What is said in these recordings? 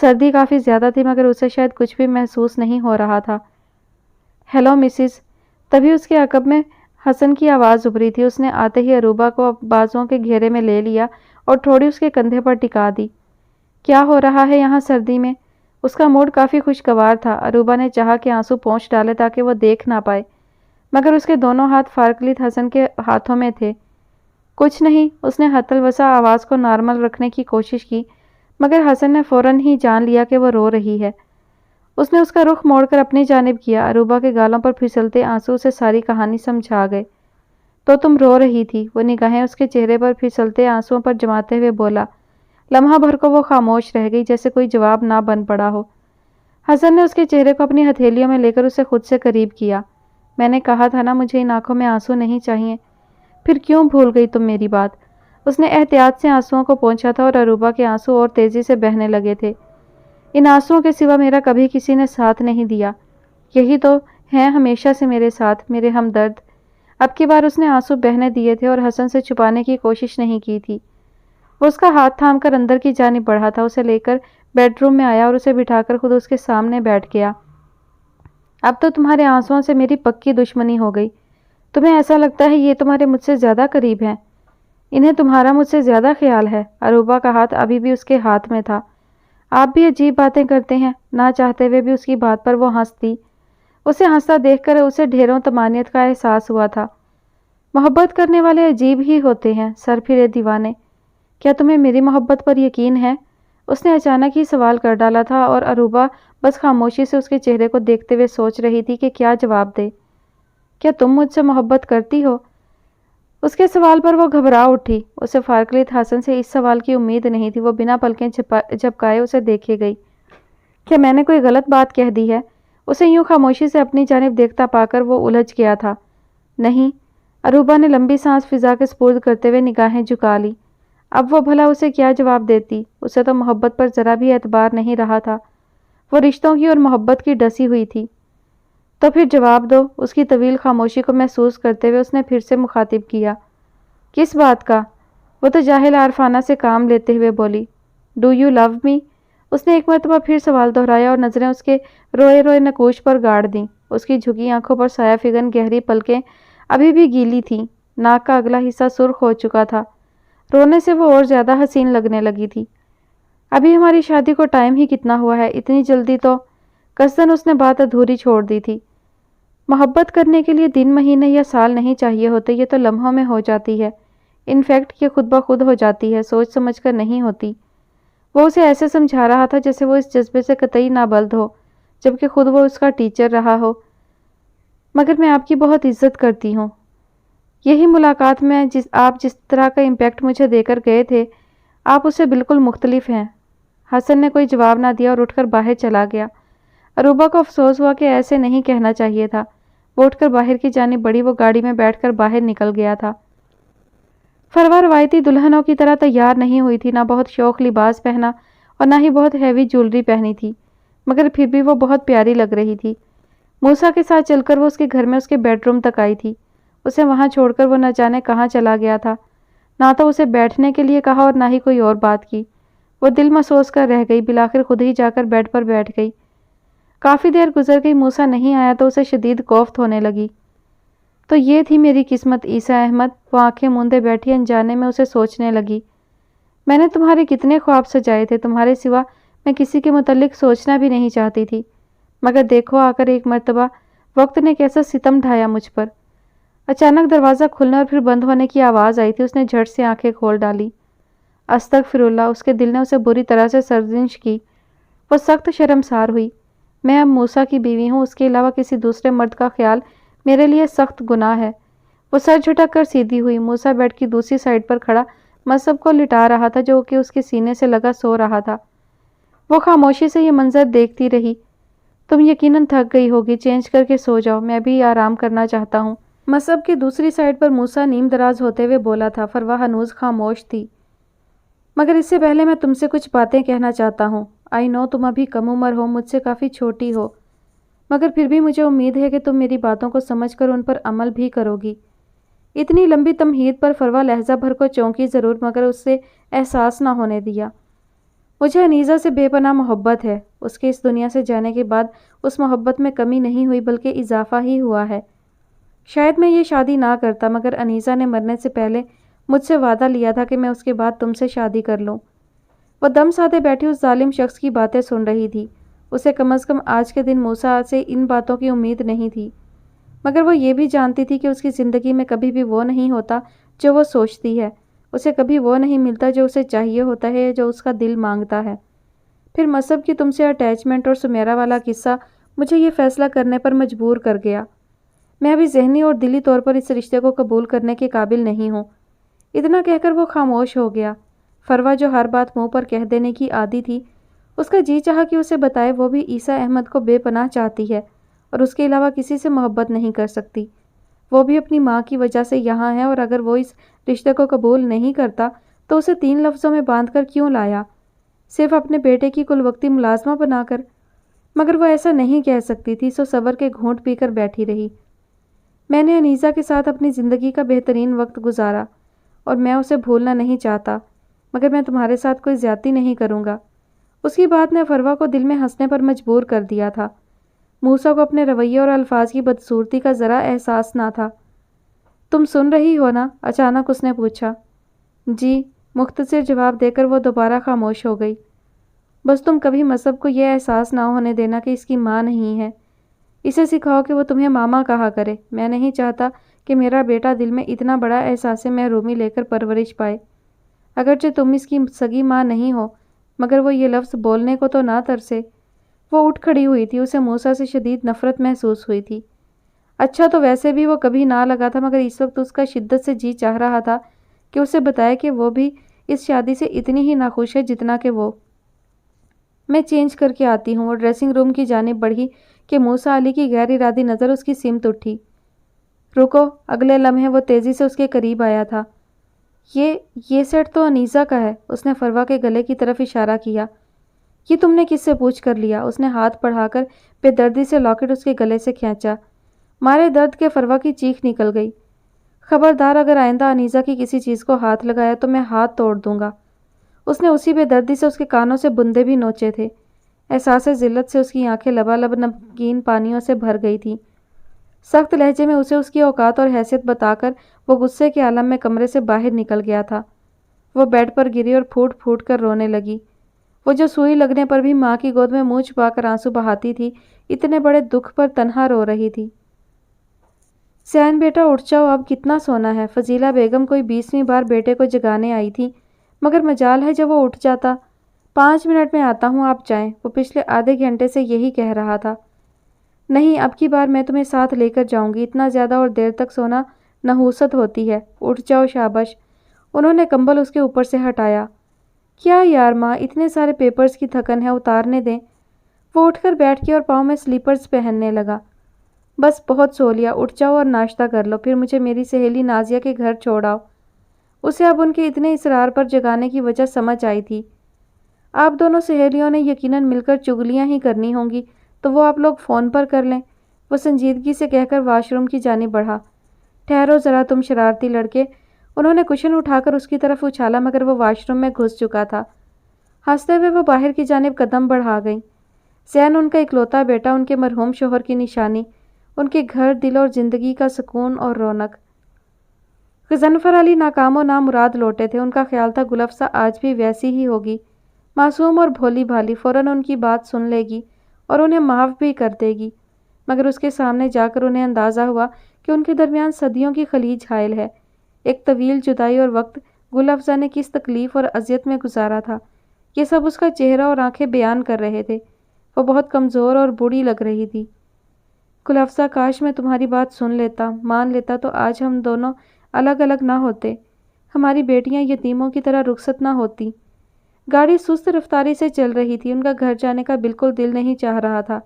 سردی کافی زیادہ تھی مگر اسے شاید کچھ بھی محسوس نہیں ہو رہا تھا۔ ہیلو مسز، تبھی اس کے عقب میں حسن کی آواز ابھری تھی۔ اس نے آتے ہی عروبہ کو بازوؤں کے گھیرے میں لے لیا اور تھوڑی اس کے کندھے پر ٹکا دی۔ کیا ہو رہا ہے یہاں سردی میں؟ اس کا موڈ کافی خوشگوار تھا۔ عروبہ نے چاہا کہ آنسو پونچھ ڈالے تاکہ وہ دیکھ نہ پائے، مگر اس کے دونوں ہاتھ فارغلیت حسن کے ہاتھوں میں تھے۔ کچھ نہیں، اس نے حتی الوسع آواز کو نارمل رکھنے کی کوشش کی، مگر حسن نے فوراً ہی جان لیا کہ وہ رو رہی ہے۔ اس نے اس کا رخ موڑ کر اپنی جانب کیا۔ عروبہ کے گالوں پر پھسلتے آنسو اسے ساری کہانی سمجھا گئے۔ تو تم رو رہی تھی؟ وہ نگاہیں اس کے چہرے پر پھسلتے آنسوؤں پر جماتے ہوئے بولا۔ لمحہ بھر کو وہ خاموش رہ گئی، جیسے کوئی جواب نہ بن پڑا ہو۔ حسن نے اس کے چہرے کو اپنی ہتھیلیوں میں لے کر اسے خود سے قریب کیا۔ میں نے کہا تھا نا مجھے ان آنکھوں میں آنسو نہیں چاہیے۔ پھر کیوں بھول گئی تم میری بات؟ اس نے احتیاط سے آنسوؤں کو پونچھا تھا اور عروبہ کے آنسو اور تیزی سے بہنے لگے تھے۔ ان آنسوؤں کے سوا میرا کبھی کسی نے ساتھ نہیں دیا، یہی تو ہیں ہمیشہ سے میرے ساتھ، میرے ہمدرد۔ اب کی بار اس نے آنسو بہنے دیے تھے اور حسن سے چھپانے کی کوشش نہیں کی تھی۔ وہ اس کا ہاتھ تھام کر اندر کی جانب بڑھا تھا، اسے لے کر بیڈ روم میں آیا اور اسے بٹھا کر خود اس کے سامنے بیٹھ گیا۔ اب تو تمہارے آنسوؤں سے میری پکی دشمنی ہو گئی۔ تمہیں ایسا لگتا ہے یہ تمہارے مجھ سے زیادہ قریب ہیں؟ انہیں تمہارا مجھ سے زیادہ خیال ہے؟ عروبہ کا ہاتھ ابھی بھی اس کے ہاتھ میں تھا۔ آپ بھی عجیب باتیں کرتے ہیں۔ نہ چاہتے ہوئے بھی اس کی بات پر وہ ہنس دی۔ اسے ہنستا دیکھ کر اسے ڈھیروں طمانینت کا احساس ہوا تھا۔ محبت کرنے والے عجیب ہی ہوتے ہیں، سر پھرے دیوانے۔ کیا تمہیں میری محبت پر یقین ہے؟ اس نے اچانک ہی سوال کر ڈالا تھا اور عروبہ بس خاموشی سے اس کے چہرے کو دیکھتے ہوئے سوچ رہی تھی کہ کیا جواب دے۔ کیا تم مجھ سے محبت کرتی ہو؟ اس کے سوال پر وہ گھبرا اٹھی۔ اسے فارغلیت حسن سے اس سوال کی امید نہیں تھی۔ وہ بنا پلکیں جھپکائے اسے دیکھے گئی۔ کیا میں نے کوئی غلط بات کہہ دی ہے؟ اسے یوں خاموشی سے اپنی جانب دیکھتا پا کر وہ الجھ گیا تھا۔ نہیں، عروبہ نے لمبی سانس فضا کے سپرد کرتے ہوئے نگاہیں جھکا لی۔ اب وہ بھلا اسے کیا جواب دیتی؟ اسے تو محبت پر ذرا بھی اعتبار نہیں رہا تھا، وہ رشتوں کی اور محبت کی ڈسی ہوئی تھی۔ تو پھر جواب دو۔ اس کی طویل خاموشی کو محسوس کرتے ہوئے اس نے پھر سے مخاطب کیا۔ کس بات کا؟ وہ تو جاہل عارفانہ سے کام لیتے ہوئے بولی۔ ڈو یو لو می؟ اس نے ایک مرتبہ پھر سوال دہرایا اور نظریں اس کے روئے روئے نقوش پر گاڑ دیں۔ اس کی جھکی آنکھوں پر سایہ فگن گہری پلکیں ابھی بھی گیلی تھیں، ناک کا اگلا حصہ سرخ ہو چکا تھا۔ رونے سے وہ اور زیادہ حسین لگنے لگی تھی۔ ابھی ہماری شادی کو ٹائم ہی کتنا ہوا ہے، اتنی جلدی تو؟ قصداً اس نے بات ادھوری چھوڑ دی تھی۔ محبت کرنے کے لیے دن، مہینے یا سال نہیں چاہیے ہوتے، یہ تو لمحوں میں ہو جاتی ہے۔ انفیکٹ یہ خود بخود ہو جاتی ہے، سوچ سمجھ کر نہیں ہوتی۔ وہ اسے ایسے سمجھا رہا تھا جیسے وہ اس جذبے سے قطعی نابلد ہو، جبکہ خود وہ اس کا ٹیچر رہا ہو۔ مگر میں آپ کی بہت عزت کرتی ہوں۔ یہی ملاقات میں آپ جس طرح کا امپیکٹ مجھے دے کر گئے تھے، آپ اس سے بالکل مختلف ہیں۔ حسن نے کوئی جواب نہ دیا اور اٹھ کر باہر چلا گیا۔ عروبہ کو افسوس ہوا کہ ایسے نہیں کہنا چاہیے تھا۔ وہ اٹھ کر باہر کی جانب بڑھی۔ وہ گاڑی میں بیٹھ کر باہر نکل گیا تھا۔ فروا روایتی دلہنوں کی طرح تیار نہیں ہوئی تھی، نہ بہت شوق لباس پہنا اور نہ ہی بہت ہیوی جولری پہنی تھی، مگر پھر بھی وہ بہت پیاری لگ رہی تھی۔ موسیٰ کے ساتھ چل کر وہ اس کے گھر میں اس کے بیڈ روم تک آئی تھی۔ اسے وہاں چھوڑ کر وہ نہ جانے کہاں چلا گیا تھا۔ نہ تو اسے بیٹھنے کے لیے کہا اور نہ ہی کوئی اور بات کی۔ وہ دل مسوس کر رہ گئی، بالآخر خود ہی جا کر بیڈ پر بیٹھ گئی۔ کافی دیر گزر گئی، موسیٰ نہیں آیا تو اسے شدید کوفت ہونے لگی۔ تو یہ تھی میری قسمت عیسیٰ احمد، وہ آنکھیں موندے بیٹھی انجانے میں اسے سوچنے لگی۔ میں نے تمہارے کتنے خواب سجائے تھے، تمہارے سوا میں کسی کے متعلق سوچنا بھی نہیں چاہتی تھی، مگر دیکھو آ کر ایک مرتبہ وقت نے کیسا ستم ڈھایا مجھ پر۔ اچانک دروازہ کھلنے اور پھر بند ہونے کی آواز آئی تھی۔ اس نے جھٹ سے آنکھیں کھول ڈالی۔ استغفراللہ، اس کے دل نے اسے بری طرح سے سرزنش کی۔ وہ سخت شرمسار ہوئی۔ میں اب موسیٰ کی بیوی ہوں، اس کے علاوہ کسی دوسرے مرد کا خیال میرے لیے سخت گناہ ہے۔ وہ سر جھٹک کر سیدھی ہوئی۔ موسیٰ بیڈ کی دوسری سائڈ پر کھڑا مصحف کو لٹا رہا تھا جو کہ اس کے سینے سے لگا سو رہا تھا۔ وہ خاموشی سے یہ منظر دیکھتی رہی۔ تم یقیناً تھک گئی ہوگی، چینج کر کے سو جاؤ، میں بھی آرام کرنا چاہتا ہوں۔ مصحف کی دوسری سائڈ پر موسیٰ نیم دراز ہوتے ہوئے بولا تھا۔ فروا ہنوز خاموش تھی۔ مگر اس سے پہلے میں تم سے کچھ باتیں کہنا چاہتا ہوں۔ آئی نو تم ابھی کم عمر ہو، مجھ سے کافی چھوٹی ہو، مگر پھر بھی مجھے امید ہے کہ تم میری باتوں کو سمجھ کر ان پر عمل بھی کرو گی۔ اتنی لمبی تمہید پر فروا لہجہ بھر کو چونکی ضرور، مگر اس سے احساس نہ ہونے دیا۔ مجھے انیزہ سے بے پناہ محبت ہے۔ اس کے اس دنیا سے جانے کے بعد اس محبت میں کمی نہیں ہوئی بلکہ اضافہ ہی ہوا ہے۔ شاید میں یہ شادی نہ کرتا مگر انیزہ نے مرنے سے پہلے مجھ سے وعدہ لیا تھا کہ میں اس کے بعد تم سے شادی کر لوں۔ وہ دم سادے بیٹھی اس ظالم شخص کی باتیں سن رہی تھی۔ اسے کم از کم آج کے دن موسیٰ سے ان باتوں کی امید نہیں تھی، مگر وہ یہ بھی جانتی تھی کہ اس کی زندگی میں کبھی بھی وہ نہیں ہوتا جو وہ سوچتی ہے، اسے کبھی وہ نہیں ملتا جو اسے چاہیے ہوتا ہے، جو اس کا دل مانگتا ہے۔ پھر مصب کی تم سے اٹیچمنٹ اور سمیرا والا قصہ مجھے یہ فیصلہ کرنے پر مجبور کر گیا۔ میں ابھی ذہنی اور دلی طور پر اس رشتے کو قبول کرنے کے قابل نہیں ہوں۔ اتنا کہہ کر وہ خاموش ہو گیا۔ فروا جو ہر بات منہ پر کہہ دینے کی عادی تھی، اس کا جی چاہا کہ اسے بتائے وہ بھی عیسیٰ احمد کو بے پناہ چاہتی ہے اور اس کے علاوہ کسی سے محبت نہیں کر سکتی۔ وہ بھی اپنی ماں کی وجہ سے یہاں ہے، اور اگر وہ اس رشتے کو قبول نہیں کرتا تو اسے 3 لفظوں میں باندھ کر کیوں لایا؟ صرف اپنے بیٹے کی کل وقتی ملازمہ بنا کر؟ مگر وہ ایسا نہیں کہہ سکتی تھی، سو صبر کے گھونٹ پی کر بیٹھی رہی۔ میں نے انیزہ کے ساتھ اپنی زندگی کا بہترین وقت گزارا اور میں اسے بھولنا نہیں چاہتا، مگر میں تمہارے ساتھ کوئی زیادتی نہیں کروں گا۔ اس کی بات نے فروا کو دل میں ہنسنے پر مجبور کر دیا تھا۔ موسیٰ کو اپنے رویے اور الفاظ کی بدصورتی کا ذرا احساس نہ تھا۔ تم سن رہی ہو نا؟ اچانک اس نے پوچھا۔ جی، مختصر جواب دے کر وہ دوبارہ خاموش ہو گئی۔ بس تم کبھی مصب کو یہ احساس نہ ہونے دینا کہ اس کی ماں نہیں ہے۔ اسے سکھاؤ کہ وہ تمہیں ماما کہا کرے۔ میں نہیں چاہتا کہ میرا بیٹا دل میں اتنا بڑا احساس محرومی لے کر پرورش پائے۔ اگرچہ تم اس کی سگی ماں نہیں ہو، مگر وہ یہ لفظ بولنے کو تو نہ ترسے۔ وہ اٹھ کھڑی ہوئی تھی، اسے موسیٰ سے شدید نفرت محسوس ہوئی تھی۔ اچھا تو ویسے بھی وہ کبھی نہ لگا تھا، مگر اس وقت اس کا شدت سے جی چاہ رہا تھا کہ اسے بتائے کہ وہ بھی اس شادی سے اتنی ہی ناخوش ہے جتنا کہ وہ۔ میں چینج کر کے آتی ہوں۔ وہ ڈریسنگ روم کی جانب بڑھی کہ موسیٰ علی کی غیر ارادی نظر اس کی سمت اٹھی۔ رکو! اگلے لمحے وہ تیزی سے اس کے قریب آیا تھا۔ یہ سیٹ تو انیزہ کا ہے۔ اس نے فروا کے گلے کی طرف اشارہ کیا۔ یہ تم نے کس سے پوچھ کر لیا؟ اس نے ہاتھ بڑھا کر بے دردی سے لاکٹ اس کے گلے سے کھینچا۔ مارے درد کے فروا کی چیخ نکل گئی۔ خبردار، اگر آئندہ انیزہ کی کسی چیز کو ہاتھ لگایا تو میں ہاتھ توڑ دوں گا۔ اس نے اسی بے دردی سے اس کے کانوں سے بندے بھی نوچے تھے۔ احساس ذلت سے اس کی آنکھیں لبالب نمکین پانیوں سے بھر گئی تھیں۔ سخت لہجے میں اسے اس کی اوقات اور حیثیت بتا کر وہ غصے کے عالم میں کمرے سے باہر نکل گیا تھا۔ وہ بیڈ پر گری اور پھوٹ پھوٹ کر رونے لگی۔ وہ جو سوئی لگنے پر بھی ماں کی گود میں منہ چھپا کر آنسو بہاتی تھی، اتنے بڑے دکھ پر تنہا رو رہی تھی۔ سین بیٹا اٹھ جاؤ، اب کتنا سونا ہے؟ فضیلہ بیگم کوئی 20ویں بار بیٹے کو جگانے آئی تھی، مگر مجال ہے جب وہ اٹھ جاتا۔ 5 منٹ میں آتا ہوں، آپ جائیں۔ وہ پچھلے آدھے گھنٹے سے یہی کہہ رہا تھا۔ نہیں، اب کی بار میں تمہیں ساتھ لے کر جاؤں گی۔ اتنا زیادہ اور دیر تک سونا نحوست ہوتی ہے۔ اٹھ جاؤ، شاباش۔ انہوں نے کمبل اس کے اوپر سے ہٹایا۔ کیا یار ماں، اتنے سارے پیپرز کی تھکن ہے، اتارنے دیں۔ وہ اٹھ کر بیٹھ کے اور پاؤں میں سلیپرز پہننے لگا۔ بس بہت سو لیا، اٹھ جاؤ اور ناشتہ کر لو، پھر مجھے میری سہیلی نازیہ کے گھر چھوڑ آؤ۔ اسے اب ان کے اتنے اصرار پر جگانے کی وجہ سمجھ آئی تھی۔ آپ دونوں سہیلیوں نے یقیناً مل کر چگلیاں ہی کرنی ہوں گی، تو وہ آپ لوگ فون پر کر لیں۔ وہ سنجیدگی سے کہہ کر واش روم کی جانب بڑھا۔ ٹھہرو ذرا تم شرارتی لڑکے۔ انہوں نے کشن اٹھا کر اس کی طرف اچھالا، مگر وہ واش روم میں گھس چکا تھا۔ ہنستے ہوئے وہ باہر کی جانب قدم بڑھا گئی۔ زین ان کا اکلوتا بیٹا، ان کے مرحوم شوہر کی نشانی، ان کے گھر، دل اور زندگی کا سکون اور رونق۔ غضنفر علی ناکام و نامراد لوٹے تھے۔ ان کا خیال تھا گل افزا آج بھی ویسی ہی ہوگی، معصوم اور بھولی بھالی، فوراً ان کی بات سن لے گی اور انہیں معاف بھی کر دے گی۔ مگر اس کے سامنے جا کر انہیں اندازہ ہوا کہ ان کے درمیان صدیوں کی خلیج حائل ہے۔ ایک طویل جدائی اور وقت گل افزا نے کس تکلیف اور اذیت میں گزارا تھا، یہ سب اس کا چہرہ اور آنکھیں بیان کر رہے تھے۔ وہ بہت کمزور اور بوڑھی لگ رہی تھی۔ گل افزا، کاش میں تمہاری بات سن لیتا، مان لیتا، تو آج ہم دونوں الگ الگ نہ ہوتے، ہماری بیٹیاں یتیموں کی طرح رخصت نہ ہوتی۔ گاڑی سست رفتاری سے چل رہی تھی۔ ان کا گھر جانے کا بالکل دل نہیں چاہ رہا تھا،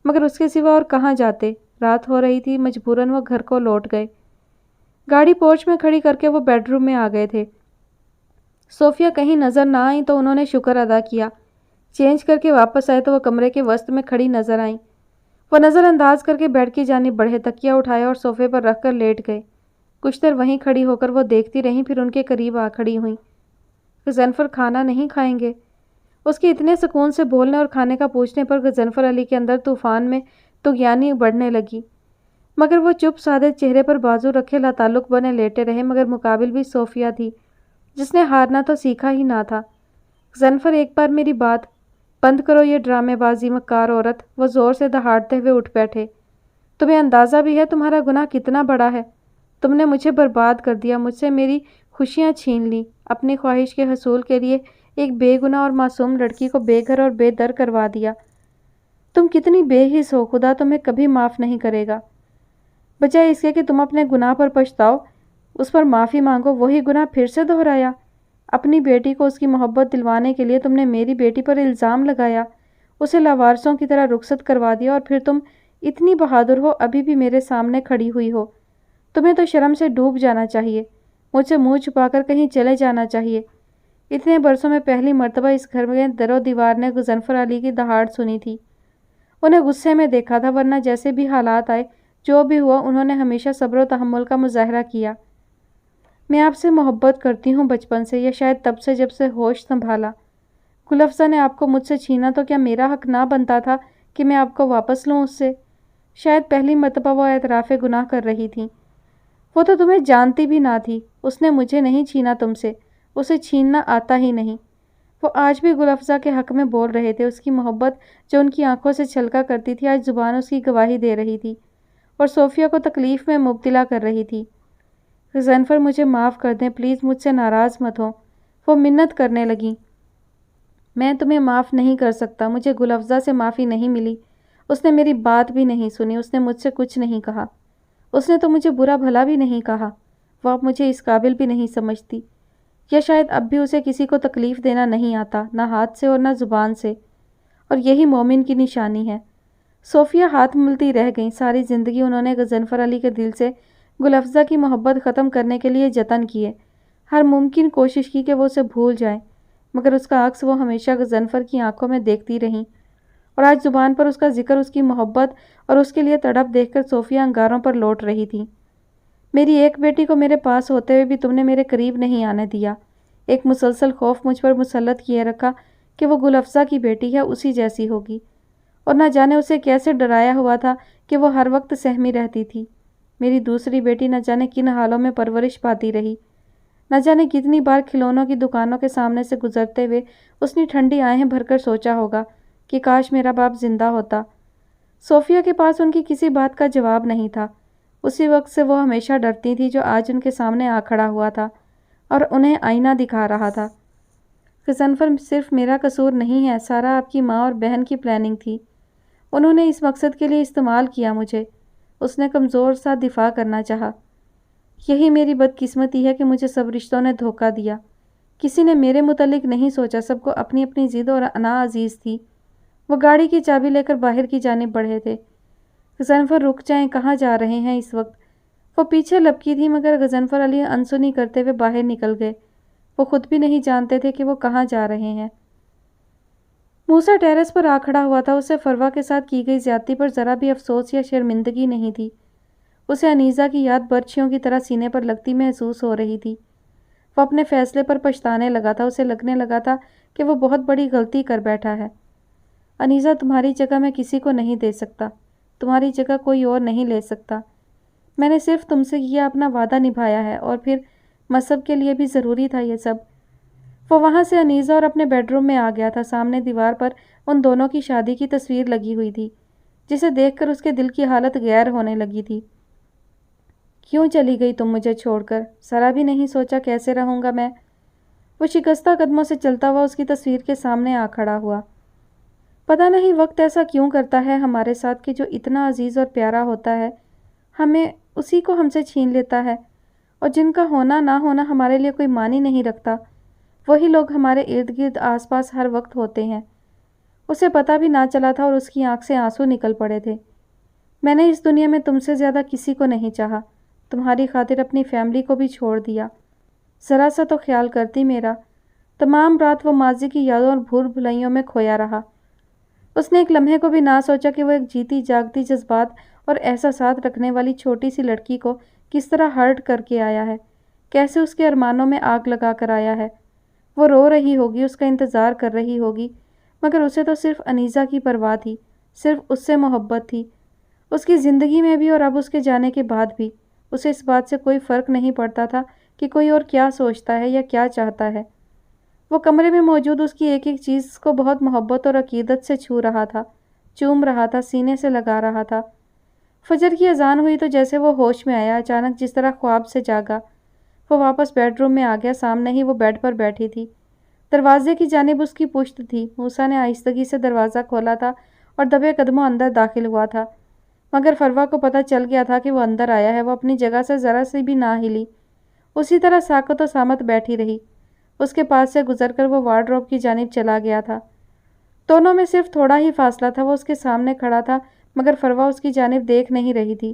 مگر اس کے سوا اور کہاں جاتے؟ رات ہو رہی تھی، مجبوراً وہ گھر کو لوٹ گئے۔ گاڑی پورچ میں کھڑی کر کے وہ بیڈ روم میں آ گئے تھے۔ صوفیہ کہیں نظر نہ آئیں تو انہوں نے شکر ادا کیا۔ چینج کر کے واپس آئے تو وہ کمرے کے وسط میں کھڑی نظر آئیں۔ وہ نظر انداز کر کے بیڈ کی جانب بڑھے، تکیہ اٹھایا اور صوفے پر رکھ کر لیٹ گئے۔ کچھ دیر وہیں کھڑی ہو کر وہ دیکھتی رہیں، پھر ان کے قریب آ کھڑی ہوئیں۔ غضنفر، کھانا نہیں کھائیں گے؟ اس کے اتنے سکون سے بولنے اور کھانے کا پوچھنے پر غضنفر علی کے اندر طوفان میں طغیانی بڑھنے لگی، مگر وہ چپ سادے چہرے پر بازو رکھے لاتعلق بنے لیٹے رہے، مگر مقابل بھی صوفیہ تھی جس نے ہارنا تو سیکھا ہی نہ تھا۔ غضنفر ایک بار میری بات بند کرو یہ ڈرامے بازی مکار عورت، وہ زور سے دہاڑتے ہوئے اٹھ بیٹھے۔ تمہیں اندازہ بھی ہے تمہارا گناہ کتنا بڑا ہے؟ تم نے مجھے برباد کر دیا، مجھ سے میری خوشیاں چھین لی، اپنی خواہش کے حصول کے لیے ایک بے گناہ اور معصوم لڑکی کو بے گھر اور بے در کروا دیا۔ تم کتنی بے حس ہو، خدا تمہیں کبھی معاف نہیں کرے گا۔ بجائے اس کے کہ تم اپنے گناہ پر پچھتاؤ، اس پر معافی مانگو، وہی گناہ پھر سے دہرایا۔ اپنی بیٹی کو اس کی محبت دلوانے کے لیے تم نے میری بیٹی پر الزام لگایا، اسے لاوارثوں کی طرح رخصت کروا دیا، اور پھر تم اتنی بہادر ہو، ابھی بھی میرے سامنے کھڑی ہوئی ہو۔ تمہیں تو شرم سے ڈوب جانا چاہیے، مجھ سے منہ چھپا کر کہیں چلے جانا چاہیے۔ اتنے برسوں میں پہلی مرتبہ اس گھر میں در و دیوار نے غضنفر علی کی دہاڑ سنی تھی۔ انہیں غصے میں دیکھا تھا، ورنہ جیسے بھی حالات آئے، جو بھی ہوا، انہوں نے ہمیشہ صبر و تحمل کا مظاہرہ کیا۔ میں آپ سے محبت کرتی ہوں بچپن سے، یا شاید تب سے جب سے ہوش سنبھالا۔ گل افزا نے آپ کو مجھ سے چھینا تو کیا میرا حق نہ بنتا تھا کہ میں آپ کو واپس لوں اس سے؟ شاید پہلی مرتبہ وہ اعتراف گناہ کر رہی تھیں۔ وہ تو تمہیں جانتی بھی نہ تھی، اس نے مجھے نہیں چھینا تم سے، اسے چھیننا آتا ہی نہیں۔ وہ آج بھی گل افزا کے حق میں بول رہے تھے، اس کی محبت جو ان کی آنکھوں سے چھلکا کرتی تھی آج زبان اس کی گواہی دے رہی تھی اور صوفیہ کو تکلیف میں مبتلا کر رہی تھی۔ غضنفر مجھے معاف کر دیں، پلیز مجھ سے ناراض مت ہوں، وہ منت کرنے لگیں۔ میں تمہیں معاف نہیں کر سکتا، مجھے گل افزا سے معافی نہیں ملی، اس نے میری بات بھی نہیں سنی، اس نے مجھ سے کچھ نہیں کہا، اس نے تو مجھے برا بھلا بھی نہیں کہا، وہ اب مجھے اس قابل بھی نہیں سمجھتی، یا شاید اب بھی اسے کسی کو تکلیف دینا نہیں آتا، نہ ہاتھ سے اور نہ زبان سے، اور یہی مومن کی نشانی ہے۔ صوفیہ ہاتھ ملتی رہ گئیں۔ ساری زندگی انہوں نے غضنفر علی کے دل سے گل افزا کی محبت ختم کرنے کے لیے جتن کیے، ہر ممکن کوشش کی کہ وہ اسے بھول جائیں، مگر اس کا عکس وہ ہمیشہ غضنفر کی آنکھوں میں دیکھتی رہیں، اور آج زبان پر اس کا ذکر، اس کی محبت اور اس کے لیے تڑپ دیکھ کر صوفیہ انگاروں پر لوٹ رہی تھی۔ میری ایک بیٹی کو میرے پاس ہوتے ہوئے بھی تم نے میرے قریب نہیں آنے دیا، ایک مسلسل خوف مجھ پر مسلط کیے رکھا کہ وہ گل افزا کی بیٹی ہے، اسی جیسی ہوگی، اور نہ جانے اسے کیسے ڈرایا ہوا تھا کہ وہ ہر وقت سہمی رہتی تھی۔ میری دوسری بیٹی نہ جانے کن حالوں میں پرورش پاتی رہی، نہ جانے کتنی بار کھلونوں کی دکانوں کے سامنے سے گزرتے ہوئے اس نے ٹھنڈی آہیں بھر کر سوچا ہوگا کہ کاش میرا باپ زندہ ہوتا۔ صوفیہ کے پاس ان کی کسی بات کا جواب نہیں تھا، اسی وقت سے وہ ہمیشہ ڈرتی تھی جو آج ان کے سامنے آ کھڑا ہوا تھا اور انہیں آئینہ دکھا رہا تھا۔ غضنفر صرف میرا قصور نہیں ہے، سارا آپ کی ماں اور بہن کی پلاننگ تھی، انہوں نے اس مقصد کے لیے استعمال کیا مجھے، اس نے کمزور سا دفاع کرنا چاہا۔ یہی میری بدقسمتی ہے کہ مجھے سب رشتوں نے دھوکہ دیا، کسی نے میرے متعلق نہیں سوچا، سب کو اپنی اپنی ضد اور انا عزیز تھی۔ وہ گاڑی کی چابی لے کر باہر کی جانب بڑھے تھے۔ غضنفر رک جائیں، کہاں جا رہے ہیں اس وقت؟ وہ پیچھے لپکی تھی، مگر غضنفر علی انسنی کرتے ہوئے باہر نکل گئے، وہ خود بھی نہیں جانتے تھے کہ وہ کہاں جا رہے ہیں۔ موسیٰ ٹیرس پر آ کھڑا ہوا تھا، اسے فروا کے ساتھ کی گئی زیادتی پر ذرا بھی افسوس یا شرمندگی نہیں تھی، اسے انیزہ کی یاد برچھیوں کی طرح سینے پر لگتی محسوس ہو رہی تھی۔ وہ اپنے فیصلے پر پچھتانے لگا تھا، اسے لگنے لگا تھا کہ وہ بہت بڑی غلطی کر بیٹھا ہے۔ انیزہ، تمہاری جگہ میں کسی کو نہیں دے سکتا، تمہاری جگہ کوئی اور نہیں لے سکتا، میں نے صرف تم سے یہ اپنا وعدہ نبھایا ہے، اور پھر مذہب کے لیے بھی ضروری تھا یہ سب۔ وہ وہاں سے انیزہ اور اپنے بیڈ روم میں آ گیا تھا، سامنے دیوار پر ان دونوں کی شادی کی تصویر لگی ہوئی تھی، جسے دیکھ کر اس کے دل کی حالت غیر ہونے لگی تھی۔ کیوں چلی گئی تم مجھے چھوڑ کر؟ ذرا بھی نہیں سوچا کیسے رہوں گا میں؟ وہ شکستہ قدموں سے چلتا ہوا اس کی تصویر کے سامنے آ کھڑا ہوا۔ پتہ نہیں وقت ایسا کیوں کرتا ہے ہمارے ساتھ کہ جو اتنا عزیز اور پیارا ہوتا ہے ہمیں اسی کو ہم سے چھین لیتا ہے، اور جن کا ہونا نہ ہونا ہمارے لیے کوئی معنی نہیں رکھتا، وہی لوگ ہمارے ارد گرد آس پاس ہر وقت ہوتے ہیں۔ اسے پتہ بھی نہ چلا تھا اور اس کی آنکھ سے آنسو نکل پڑے تھے۔ میں نے اس دنیا میں تم سے زیادہ کسی کو نہیں چاہا، تمہاری خاطر اپنی فیملی کو بھی چھوڑ دیا، ذرا سا تو خیال کرتی میرا۔ تمام رات وہ ماضی کی یادوں اور بھول بھلائیوں میں کھویا رہا۔ اس نے ایک لمحے کو بھی نہ سوچا کہ وہ ایک جیتی جاگتی جذبات اور احساسات رکھنے والی چھوٹی سی لڑکی کو کس طرح ہرٹ کر کے آیا ہے، کیسے اس کے ارمانوں میں آگ لگا کر آیا ہے۔ وہ رو رہی ہوگی، اس کا انتظار کر رہی ہوگی، مگر اسے تو صرف انیسہ کی پرواہ تھی، صرف اس سے محبت تھی، اس کی زندگی میں بھی اور اب اس کے جانے کے بعد بھی۔ اسے اس بات سے کوئی فرق نہیں پڑتا تھا کہ کوئی اور کیا سوچتا ہے یا کیا چاہتا ہے۔ وہ کمرے میں موجود اس کی ایک ایک چیز کو بہت محبت اور عقیدت سے چھو رہا تھا، چوم رہا تھا، سینے سے لگا رہا تھا۔ فجر کی اذان ہوئی تو جیسے وہ ہوش میں آیا، اچانک جس طرح خواب سے جاگا، وہ واپس بیڈ روم میں آ گیا۔ سامنے ہی وہ بیڈ پر بیٹھی تھی، دروازے کی جانب اس کی پشت تھی۔ موسیٰ نے آہستگی سے دروازہ کھولا تھا اور دبے قدموں اندر داخل ہوا تھا، مگر فروہ کو پتہ چل گیا تھا کہ وہ اندر آیا ہے۔ وہ اپنی جگہ سے ذرا سی بھی نہ ہلی، اسی طرح ساکت و صامت بیٹھی رہی۔ اس کے پاس سے گزر کر وہ وارڈروب کی جانب چلا گیا تھا۔ دونوں میں صرف تھوڑا ہی فاصلہ تھا۔ وہ اس کے سامنے کھڑا تھا، مگر فروہ اس کی جانب دیکھ نہیں رہی تھی۔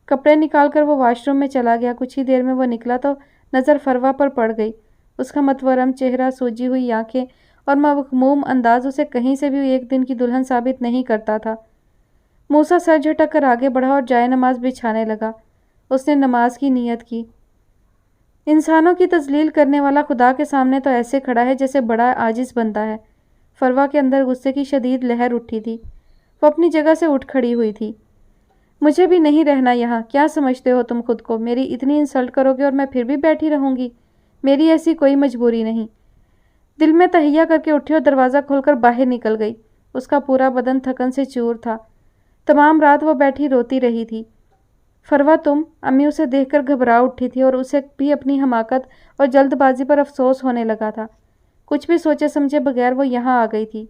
کپڑے نکال کر وہ واش روم میں چلا گیا۔ کچھ ہی دیر میں وہ نکلا تو نظر فروہ پر پڑ گئی۔ اس کا متورم چہرہ، سوجی ہوئی آنکھیں اور مغموم انداز اسے کہیں سے بھی ایک دن کی دلہن ثابت نہیں کرتا تھا۔ موسیٰ سر جھٹک کر آگے بڑھا اور جائے نماز بچھانے لگا۔ اس نے نماز کی نیت کی۔ انسانوں کی تذلیل کرنے والا خدا کے سامنے تو ایسے کھڑا ہے جیسے بڑا عاجز بندہ ہے۔ فروہ کے اندر غصے کی شدید لہر اٹھی تھی۔ وہ اپنی جگہ سے اٹھ کھڑی ہوئی تھی۔ مجھے بھی نہیں رہنا یہاں، کیا سمجھتے ہو تم خود کو؟ میری اتنی انسلٹ کرو گے اور میں پھر بھی بیٹھی رہوں گی؟ میری ایسی کوئی مجبوری نہیں۔ دل میں تہیہ کر کے اٹھی اور دروازہ کھول کر باہر نکل گئی۔ اس کا پورا بدن تھکن سے چور تھا۔ تمام رات وہ بیٹھی روتی رہی تھی۔ فروہ تم؟ امی اسے دیکھ کر گھبرا اٹھی تھی اور اسے بھی اپنی حماقت اور جلد بازی پر افسوس ہونے لگا تھا۔ کچھ بھی سوچے سمجھے بغیر وہ یہاں آ گئی تھی۔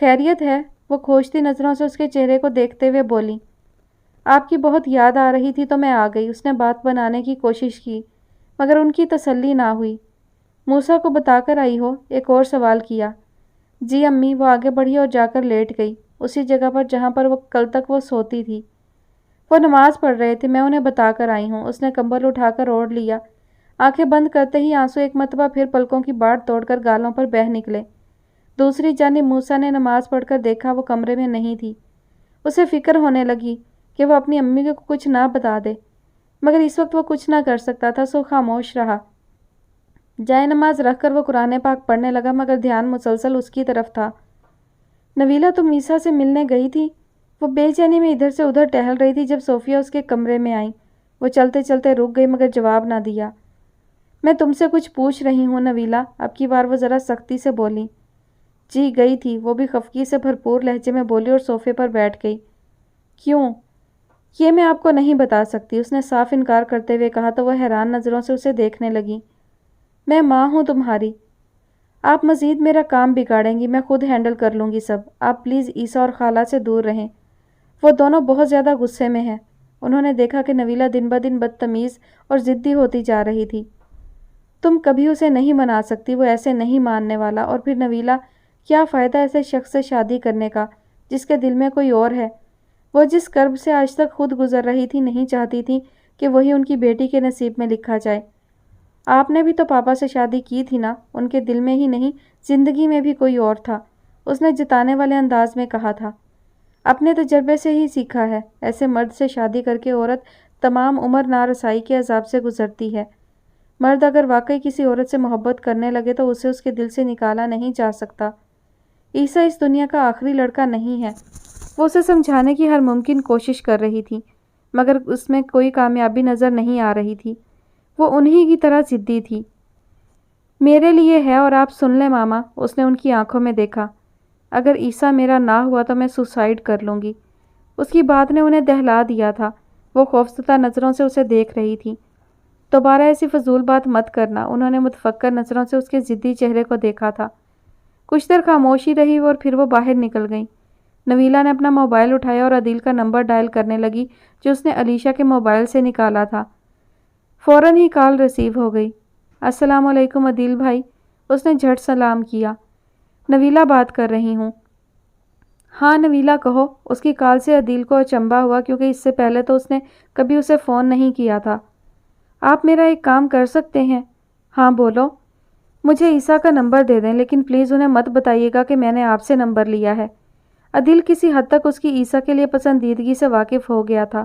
خیریت ہے؟ وہ کھوجتی نظروں سے اس کے چہرے کو دیکھتے ہوئے بولی۔ آپ کی بہت یاد آ رہی تھی تو میں آ گئی۔ اس نے بات بنانے کی کوشش کی، مگر ان کی تسلی نہ ہوئی۔ موسیٰ کو بتا کر آئی ہو؟ ایک اور سوال کیا۔ جی امی۔ وہ آگے بڑھی اور جا کر لیٹ گئی، اسی جگہ پر جہاں پر وہ کل تک وہ سوتی تھی۔ وہ نماز پڑھ رہے تھے، میں انہیں بتا کر آئی ہوں۔ اس نے کمبل اٹھا کر اوڑھ لیا۔ آنکھیں بند کرتے ہی آنسو ایک مرتبہ پھر پلکوں کی باڑ توڑ کر گالوں پر بہہ نکلے۔ دوسری جانب موسیٰ نے نماز پڑھ کر دیکھا وہ کمرے میں نہیں تھی۔ اسے فکر ہونے لگی کہ وہ اپنی امی کو کچھ نہ بتا دے، مگر اس وقت وہ کچھ نہ کر سکتا تھا، سو خاموش رہا۔ جائے نماز رکھ کر وہ قرآن پاک پڑھنے لگا، مگر دھیان مسلسل اس کی طرف تھا۔ نویلہ تم عیسیٰ سے ملنے گئی تھی؟ وہ بے چینی میں ادھر سے ادھر ٹہل رہی تھی جب صوفیہ اس کے کمرے میں آئیں۔ وہ چلتے چلتے رک گئی مگر جواب نہ دیا۔ میں تم سے کچھ پوچھ رہی ہوں نویلہ، اب کی بار وہ ذرا سختی سے بولی۔ جی گئی تھی، وہ بھی خفگی سے بھرپور لہجے میں بولی اور صوفے پر بیٹھ گئی۔ کیوں؟ یہ میں آپ کو نہیں بتا سکتی، اس نے صاف انکار کرتے ہوئے کہا تو وہ حیران نظروں سے اسے دیکھنے لگی۔ میں ماں ہوں تمہاری، آپ مزید میرا کام بگاڑیں گی، میں خود ہینڈل کر لوں گی سب، آپ پلیز عیسیٰ اور خالہ سے دور رہیں۔ وہ دونوں بہت زیادہ غصے میں ہیں۔ انہوں نے دیکھا کہ نویلہ دن بدن بدتمیز اور ضدی ہوتی جا رہی تھی۔ تم کبھی اسے نہیں منا سکتی، وہ ایسے نہیں ماننے والا، اور پھر نویلہ کیا فائدہ ایسے شخص سے شادی کرنے کا جس کے دل میں کوئی اور ہے؟ وہ جس کرب سے آج تک خود گزر رہی تھی نہیں چاہتی تھی کہ وہی ان کی بیٹی کے نصیب میں لکھا جائے۔ آپ نے بھی تو پاپا سے شادی کی تھی نا، ان کے دل میں ہی نہیں زندگی میں بھی کوئی اور تھا، اس نے جتانے والے انداز میں کہا تھا۔ اپنے تجربے سے ہی سیکھا ہے، ایسے مرد سے شادی کر کے عورت تمام عمر نارسائی کے عذاب سے گزرتی ہے۔ مرد اگر واقعی کسی عورت سے محبت کرنے لگے تو اسے اس کے دل سے نکالا نہیں جا سکتا۔ عیسیٰ اس دنیا کا آخری لڑکا نہیں ہے۔ وہ اسے سمجھانے کی ہر ممکن کوشش کر رہی تھی، مگر اس میں کوئی کامیابی نظر نہیں آ رہی تھی۔ وہ انہی کی طرح ضدی تھی۔ میرے لیے ہے اور آپ سن لیں ماما، اس نے ان کی آنکھوں میں دیکھا۔ اگر عیسیٰ میرا نہ ہوا تو میں سوسائڈ کر لوں گی۔ اس کی بات نے انہیں دہلا دیا تھا۔ وہ خوفزدہ نظروں سے اسے دیکھ رہی تھی۔ دوبارہ ایسی فضول بات مت کرنا، انہوں نے متفکر نظروں سے اس کے ضدی چہرے کو دیکھا تھا۔ کچھ دیر خاموشی رہی اور پھر وہ باہر نکل گئیں۔ نویلہ نے اپنا موبائل اٹھایا اور عدیل کا نمبر ڈائل کرنے لگی جو اس نے علیشہ کے موبائل سے نکالا تھا۔ فوراً ہی کال ریسیو ہو گئی۔ السلام علیکم عدیل بھائی، اس نے جھٹ سلام کیا۔ نویلہ بات کر رہی ہوں۔ ہاں نویلہ کہو۔ اس کی کال سے عدیل کو اچنبھا ہوا کیونکہ اس سے پہلے تو اس نے کبھی اسے فون نہیں کیا تھا۔ آپ میرا ایک کام کر سکتے ہیں؟ ہاں بولو۔ مجھے عیسیٰ کا نمبر دے دیں، لیکن پلیز انہیں مت بتائیے گا کہ میں نے آپ سے نمبر لیا ہے۔ عدیل کسی حد تک اس کی عیسیٰ کے لیے پسندیدگی سے واقف ہو گیا تھا۔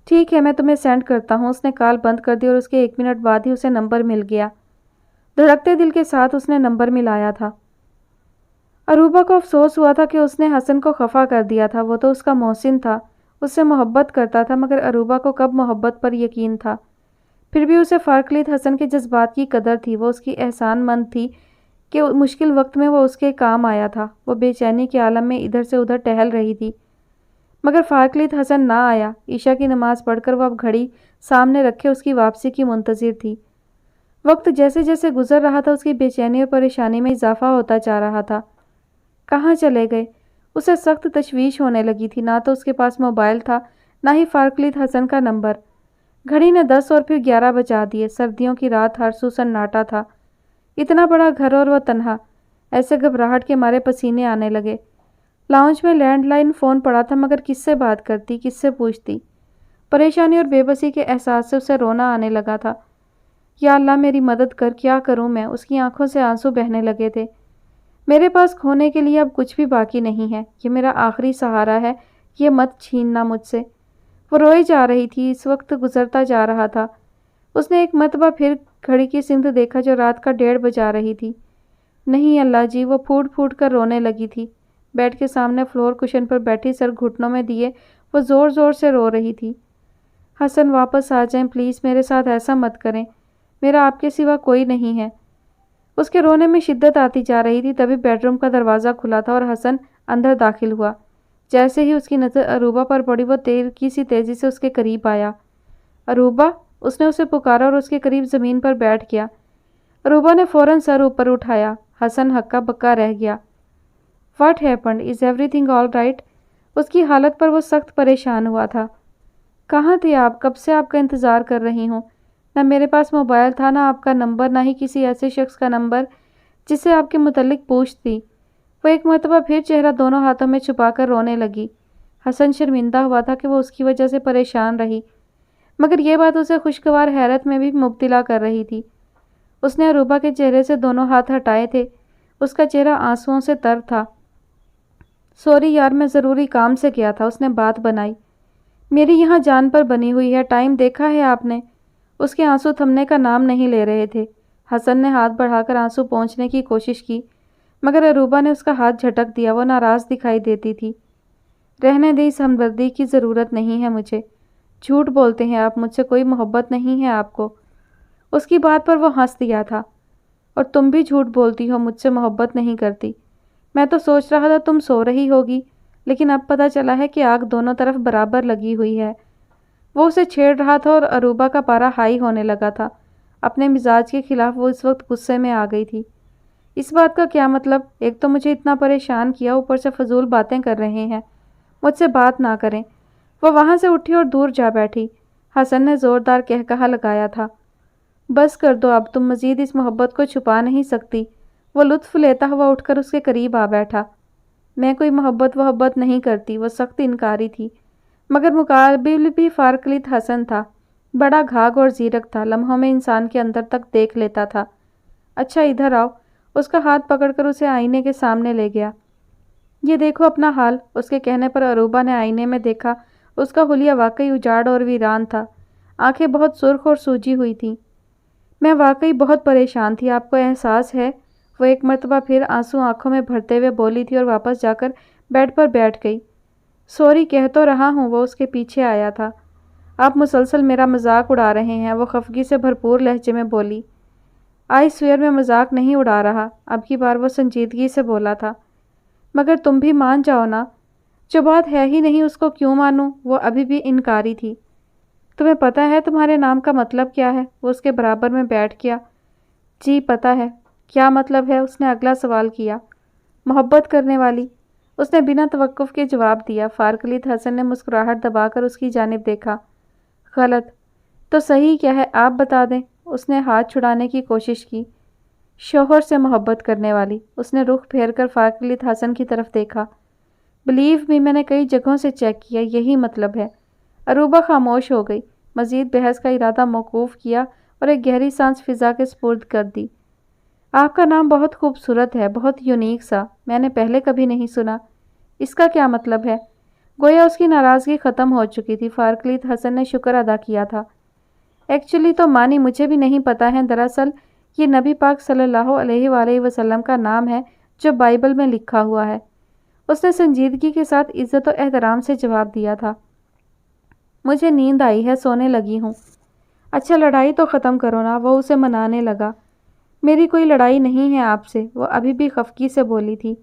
ٹھیک ہے، میں تمہیں سینڈ کرتا ہوں۔ اس نے کال بند کر دی اور اس کے 1 منٹ بعد ہی اسے نمبر مل گیا۔ دھڑکتے دل کے ساتھ اس نے نمبر ملایا تھا۔ عروبہ کو افسوس ہوا تھا کہ اس نے حسن کو خفا کر دیا تھا۔ وہ تو اس کا محسن تھا، اس سے محبت کرتا تھا، مگر عروبہ کو کب محبت پر یقین تھا؟ پھر بھی اسے فارکلیت حسن کے جذبات کی قدر تھی۔ وہ اس کی احسان مند تھی کہ مشکل وقت میں وہ اس کے کام آیا تھا۔ وہ بے چینی کے عالم میں ادھر سے ادھر ٹہل رہی تھی، مگر فارکلیت حسن نہ آیا۔ عشاء کی نماز پڑھ کر وہ اب گھڑی سامنے رکھے اس کی واپسی کی منتظر تھی۔ وقت جیسے جیسے گزر رہا تھا اس کی بے چینی اور پریشانی میں اضافہ ہوتا جا رہا تھا۔ کہاں چلے گئے؟ اسے سخت تشویش ہونے لگی تھی۔ نہ تو اس کے پاس موبائل تھا، نہ ہی فارکلیت حسن کا نمبر۔ گھڑی نے 10 اور پھر 11 بجا دیے۔ سردیوں کی رات، ہر سو سناٹا تھا۔ اتنا بڑا گھر اور وہ تنہا، ایسے گھبراہٹ کے مارے پسینے آنے لگے۔ لاؤنج میں لینڈ لائن فون پڑا تھا، مگر کس سے بات کرتی، کس سے پوچھتی؟ پریشانی اور بے بسی کے احساس سے اسے رونا آنے لگا تھا۔ یا اللہ میری مدد کر، کیا کروں میں؟ اس کی آنکھوں سے آنسو بہنے لگے تھے۔ میرے پاس کھونے کے لیے اب کچھ بھی باقی نہیں ہے، یہ میرا آخری سہارا ہے، یہ مت چھیننا مجھ سے۔ وہ روئی جا رہی تھی۔ اس وقت گزرتا جا رہا تھا۔ اس نے ایک مرتبہ پھر گھڑی کی سمت دیکھا جو رات کا 1:30 بجا رہی تھی۔ نہیں اللہ جی، وہ پھوٹ پھوٹ کر رونے لگی تھی۔ بیڈ کے سامنے فلور کشن پر بیٹھی، سر گھٹنوں میں دیے وہ زور زور سے رو رہی تھی۔ حسن واپس آ جائیں پلیز، میرے ساتھ ایسا مت کریں، میرا آپ کے سوا کوئی نہیں ہے۔ اس کے رونے میں شدت آتی جا رہی تھی۔ تبھی بیڈ روم کا دروازہ کھلا تھا اور حسن اندر داخل ہوا۔ جیسے ہی اس کی نظر عروبہ پر پڑی، وہ کی سی تیزی سے اس کے قریب آیا۔ عروبہ، اس نے اسے پکارا اور اس کے قریب زمین پر بیٹھ گیا۔ عروبہ نے فوراً سر اوپر اٹھایا۔ حسن ہکا بکا رہ گیا۔ What happened? Is everything all right? اس کی حالت پر وہ سخت پریشان ہوا تھا۔ کہاں تھے آپ؟ کب سے آپ کا انتظار کر رہی ہوں۔ نہ میرے پاس موبائل تھا، نہ آپ کا نمبر، نہ ہی کسی ایسے شخص کا نمبر جس سے آپ کے متعلق پوچھتی۔ وہ ایک مرتبہ پھر چہرہ دونوں ہاتھوں میں چھپا کر رونے لگی۔ حسن شرمندہ ہوا تھا کہ وہ اس کی وجہ سے پریشان رہی، مگر یہ بات اسے خوشگوار حیرت میں بھی مبتلا کر رہی تھی۔ اس نے عروبہ کے چہرے سے دونوں ہاتھ ہٹائے تھے۔ اس کا چہرہ آنسوؤں سے تر تھا۔ سوری یار، میں ضروری کام سے گیا تھا، اس نے بات بنائی۔ میری یہاں جان پر بنی ہوئی ہے، ٹائم دیکھا ہے آپ نے؟ اس کے آنسو تھمنے کا نام نہیں لے رہے تھے۔ حسن نے ہاتھ بڑھا کر آنسو پہنچنے کی کوشش کی، مگر عروبہ نے اس کا ہاتھ جھٹک دیا۔ وہ ناراض دکھائی دیتی تھی۔ رہنے دے، اس ہمدردی کی ضرورت نہیں ہے مجھے۔ جھوٹ بولتے ہیں آپ، مجھ سے کوئی محبت نہیں ہے آپ کو۔ اس کی بات پر وہ ہنس دیا تھا۔ اور تم بھی جھوٹ بولتی ہو، مجھ سے محبت نہیں کرتی۔ میں تو سوچ رہا تھا تم سو رہی ہوگی، لیکن اب پتہ چلا ہے کہ آگ دونوں طرف برابر لگی ہوئی ہے۔ وہ اسے چھیڑ رہا تھا اور عروبہ کا پارا ہائی ہونے لگا تھا۔ اپنے مزاج کے خلاف وہ اس وقت غصے میں آ گئی تھی۔ اس بات کا کیا مطلب؟ ایک تو مجھے اتنا پریشان کیا، اوپر سے فضول باتیں کر رہے ہیں۔ مجھ سے بات نہ کریں۔ وہ وہاں سے اٹھی اور دور جا بیٹھی۔ حسن نے زوردار قہقہہ لگایا تھا۔ بس کر دو اب، تم مزید اس محبت کو چھپا نہیں سکتی۔ وہ لطف لیتا ہوا اٹھ کر اس کے قریب آ بیٹھا۔ میں کوئی محبت نہیں کرتی۔ وہ سخت انکاری تھی، مگر مقابل بھی فارکلیت حسن تھا۔ بڑا گھاگ اور زیرک تھا، لمحوں میں انسان کے اندر تک دیکھ لیتا تھا۔ اچھا ادھر آؤ۔ اس کا ہاتھ پکڑ کر اسے آئینے کے سامنے لے گیا۔ یہ دیکھو اپنا حال۔ اس کے کہنے پر عروبہ نے آئینے میں دیکھا۔ اس کا حلیہ واقعی اجاڑ اور ویران تھا۔ آنکھیں بہت سرخ اور سوجی ہوئی تھیں۔ میں واقعی بہت پریشان تھی، آپ کو احساس ہے؟ وہ ایک مرتبہ پھر آنسو آنکھوں میں بھرتے ہوئے بولی تھی اور واپس جا کر بیڈ پر بیٹھ گئی۔ سوری کہہ تو رہا ہوں۔ وہ اس کے پیچھے آیا تھا۔ آپ مسلسل میرا مذاق اڑا رہے ہیں، وہ خفگی سے بھرپور لہجے میں بولی۔ آئی سویئر میں مذاق نہیں اڑا رہا۔ اب کی بار وہ سنجیدگی سے بولا تھا۔ مگر تم بھی مان جاؤ نا۔ جو بات ہے ہی نہیں اس کو کیوں مانوں؟ وہ ابھی بھی انکاری تھی۔ تمہیں پتہ ہے تمہارے نام کا مطلب کیا ہے؟ وہ اس کے برابر میں بیٹھ گیا۔ جی پتہ ہے۔ کیا مطلب ہے؟ اس نے اگلا سوال کیا۔ محبت کرنے والی، اس نے بنا توقف کے جواب دیا۔ فارکلیت حسن نے مسکراہٹ دبا کر اس کی جانب دیکھا۔ غلط تو صحیح کیا ہے آپ بتا دیں۔ اس نے ہاتھ چھڑانے کی کوشش کی۔ شوہر سے محبت کرنے والی۔ اس نے رخ پھیر کر فارکلیت حسن کی طرف دیکھا۔ بلیو می، میں نے کئی جگہوں سے چیک کیا، یہی مطلب ہے۔ عروبہ خاموش ہو گئی۔ مزید بحث کا ارادہ موقوف کیا اور ایک گہری سانس فضا کے سپرد کر دی۔ آپ کا نام بہت خوبصورت ہے، بہت یونیک سا، میں نے پہلے کبھی نہیں سنا۔ اس کا کیا مطلب ہے؟ گویا اس کی ناراضگی ختم ہو چکی تھی۔ فارکلیت حسن نے شکر ادا کیا تھا۔ ایکچولی تو مانی مجھے بھی نہیں پتا ہے، دراصل یہ نبی پاک صلی اللہ علیہ وآلہ وسلم کا نام ہے جو بائبل میں لکھا ہوا ہے۔ اس نے سنجیدگی کے ساتھ عزت و احترام سے جواب دیا تھا۔ مجھے نیند آئی ہے، سونے لگی ہوں۔ اچھا لڑائی تو ختم کرو نا، وہ اسے منانے لگا۔ میری کوئی لڑائی نہیں ہے آپ سے، وہ ابھی بھی خفگی سے بولی تھی۔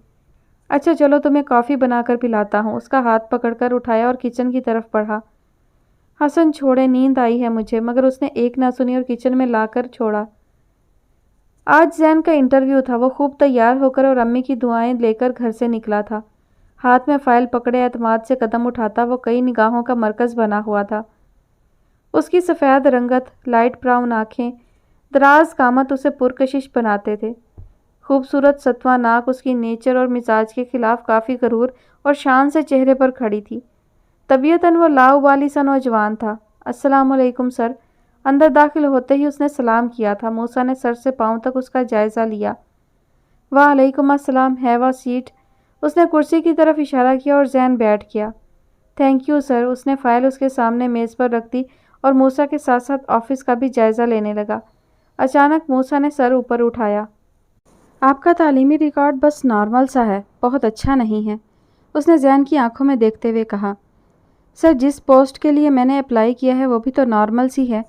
اچھا چلو تمہیں کافی بنا کر پلاتا ہوں، اس کا ہاتھ پکڑ کر اٹھایا اور کچن کی طرف بڑھا۔ حسن چھوڑے، نیند آئی ہے مجھے، مگر اس نے ایک نہ سنی اور کچن میں لا کر چھوڑا۔ آج زین کا انٹرویو تھا، وہ خوب تیار ہو کر اور امی کی دعائیں لے کر گھر سے نکلا تھا۔ ہاتھ میں فائل پکڑے اعتماد سے قدم اٹھاتا وہ کئی نگاہوں کا مرکز بنا ہوا تھا۔ اس کی سفید رنگت، لائٹ براؤن آنکھیں، دراز قامت اسے پرکشش بناتے تھے۔ خوبصورت ستواں ناک اس کی نیچر اور مزاج کے خلاف کافی غرور اور شان سے چہرے پر کھڑی تھی۔ طبیعتاً وہ لاؤبالی سا نوجوان تھا۔ السلام علیکم سر۔ اندر داخل ہوتے ہی اس نے سلام کیا تھا۔ موسیٰ نے سر سے پاؤں تک اس کا جائزہ لیا۔ وعلیکم السلام، ہیو اے سیٹ۔ اس نے کرسی کی طرف اشارہ کیا اور زین بیٹھ گیا۔ Thank you sir. اس نے فائل اس کے سامنے میز پر رکھ دی اور موسیٰ کے ساتھ ساتھ آفس کا بھی جائزہ لینے لگا۔ اچانک موسیٰ نے سر اوپر اٹھایا۔ آپ کا تعلیمی ریکارڈ بس نارمل سا ہے، بہت اچھا نہیں ہے، اس نے زین کی آنکھوں میں دیکھتے ہوئے کہا۔ سر جس پوسٹ کے لیے میں نے اپلائی کیا ہے وہ بھی تو نارمل سی ہے،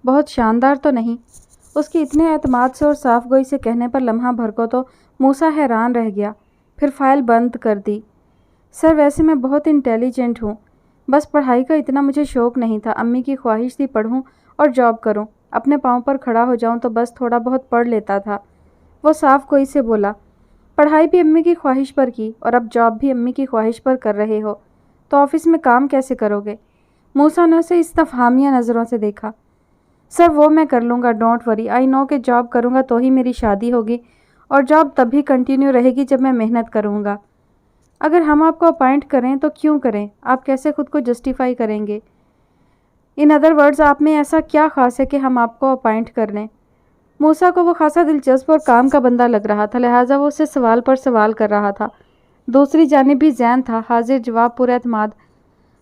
بہت شاندار تو نہیں۔ اس کی اتنے اعتماد سے اور صاف گوئی سے کہنے پر لمحہ بھر کو تو موسیٰ حیران رہ گیا، پھر فائل بند کر دی۔ سر ویسے میں بہت انٹیلیجنٹ ہوں، بس پڑھائی کا اتنا مجھے شوق نہیں تھا، امی کی خواہش تھی پڑھوں اور جاب کروں، اپنے پاؤں پر کھڑا ہو جاؤں تو بس تھوڑا بہت پڑھ لیتا تھا۔ وہ صاف گوئی سے بولا۔ پڑھائی بھی امی کی خواہش پر کی اور اب جاب بھی امی کی خواہش پر کر رہے ہو، تو آفس میں کام کیسے کرو گے؟ موسیٰ نے اسے استفہامیہ نظروں سے دیکھا۔ سر وہ میں کر لوں گا، ڈونٹ وری، آئی نو کہ جاب کروں گا تو ہی میری شادی ہوگی اور جاب تب بھی کنٹینیو رہے گی جب میں محنت کروں گا۔ اگر ہم آپ کو اپائنٹ کریں تو کیوں کریں؟ آپ کیسے خود کو جسٹیفائی کریں گے؟ ان ادر ورڈز آپ میں ایسا کیا خاص ہے کہ ہم آپ کو اپائنٹ کر لیں؟ موسیٰ کو وہ خاصا دلچسپ اور کام کا بندہ لگ رہا تھا، لہٰذا وہ اسے سوال پر سوال کر رہا تھا۔ دوسری جانب بھی زین تھا، حاضر جواب پر اعتماد۔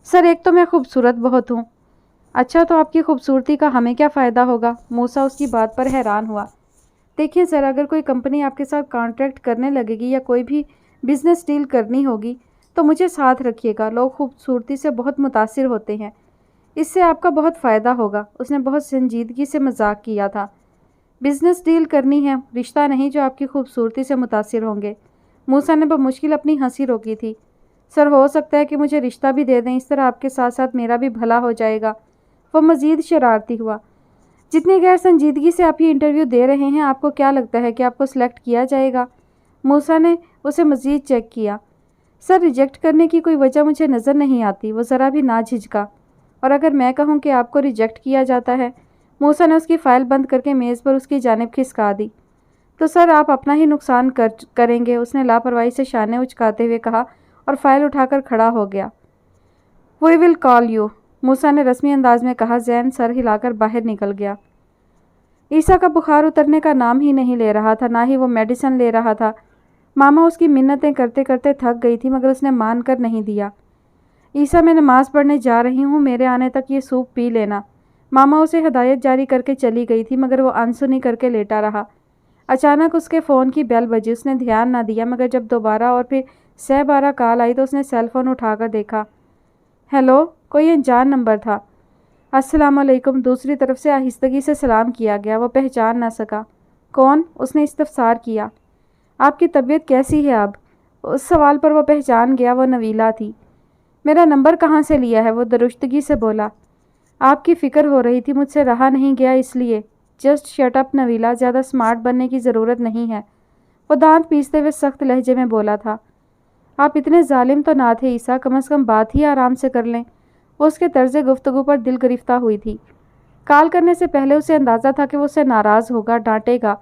سر ایک تو میں خوبصورت بہت ہوں۔ اچھا تو آپ کی خوبصورتی کا ہمیں کیا فائدہ ہوگا؟ موسیٰ اس کی بات پر حیران ہوا۔ دیکھیں سر، اگر کوئی کمپنی آپ کے ساتھ کانٹریکٹ کرنے لگے گی یا کوئی بھی بزنس ڈیل کرنی ہوگی تو مجھے ساتھ رکھیے گا، لوگ خوبصورتی سے بہت متاثر ہوتے ہیں، اس سے آپ کا بہت فائدہ ہوگا۔ اس نے بہت سنجیدگی سے مذاق کیا تھا۔ بزنس ڈیل کرنی ہے، رشتہ نہیں جو آپ کی خوبصورتی سے متاثر ہوں گے۔ موسیٰ نے بمشکل اپنی ہنسی روکی تھی۔ سر ہو سکتا ہے کہ مجھے رشتہ بھی دے دیں، اس طرح آپ کے ساتھ ساتھ میرا بھی بھلا ہو جائے گا۔ وہ مزید شرارتی ہوا۔ جتنی غیر سنجیدگی سے آپ یہ انٹرویو دے رہے ہیں، آپ کو کیا لگتا ہے کہ آپ کو سلیکٹ کیا جائے گا؟ موسیٰ نے اسے مزید چیک کیا۔ سر ریجیکٹ کرنے کی کوئی وجہ مجھے نظر نہیں آتی، وہ ذرا بھی نہ جھجکا۔ اور اگر میں کہوں کہ آپ کو ریجیکٹ کیا جاتا ہے؟ موسیٰ نے اس کی فائل بند کر کے میز پر اس کی جانب کھسکا دی۔ تو سر آپ اپنا ہی نقصان کریں گے، اس نے لاپرواہی سے شانے اچکاتے ہوئے کہا اور فائل اٹھا کر کھڑا ہو گیا۔ وی ول کال یو، موسیٰ نے رسمی انداز میں کہا۔ زین سر ہلا کر باہر نکل گیا۔ عیسیٰ کا بخار اترنے کا نام ہی نہیں لے رہا تھا، نہ ہی وہ میڈیسن لے رہا تھا۔ ماما اس کی منتیں کرتے کرتے تھک گئی تھی، مگر اس نے مان کر نہیں دیا۔ عیسیٰ میں نماز پڑھنے جا رہی ہوں، میرے آنے تک یہ سوپ پی لینا۔ ماما اسے ہدایت جاری کر کے چلی گئی تھی، مگر وہ انسنی کر کے لیٹا رہا۔ اچانک اس کے فون کی بیل بجی، اس نے دھیان نہ دیا، مگر جب دوبارہ اور پھر 6 کال آئی تو اس نے سیل فون اٹھا کر دیکھا۔ ہیلو، کوئی انجان نمبر تھا۔ السلام علیکم، دوسری طرف سے آہستگی سے سلام کیا گیا۔ وہ پہچان نہ سکا۔ کون؟ اس نے استفسار کیا۔ آپ کی طبیعت کیسی ہے اب؟ اس سوال پر وہ پہچان گیا، وہ نویلا تھی۔ میرا نمبر کہاں سے لیا ہے؟ وہ درشتگی سے بولا۔ آپ کی فکر ہو رہی تھی، مجھ سے رہا نہیں گیا اس لیے۔ جسٹ شٹ اپ نویلا، زیادہ سمارٹ بننے کی ضرورت نہیں ہے، وہ دانت پیستے ہوئے سخت لہجے میں بولا تھا۔ آپ اتنے ظالم تو نہ تھے عیسیٰ، کم از کم بات ہی آرام سے کر لیں۔ وہ اس کے طرز گفتگو پر دل گرفتہ ہوئی تھی۔ کال کرنے سے پہلے اسے اندازہ تھا کہ وہ اس سے ناراض ہوگا، ڈانٹے گا،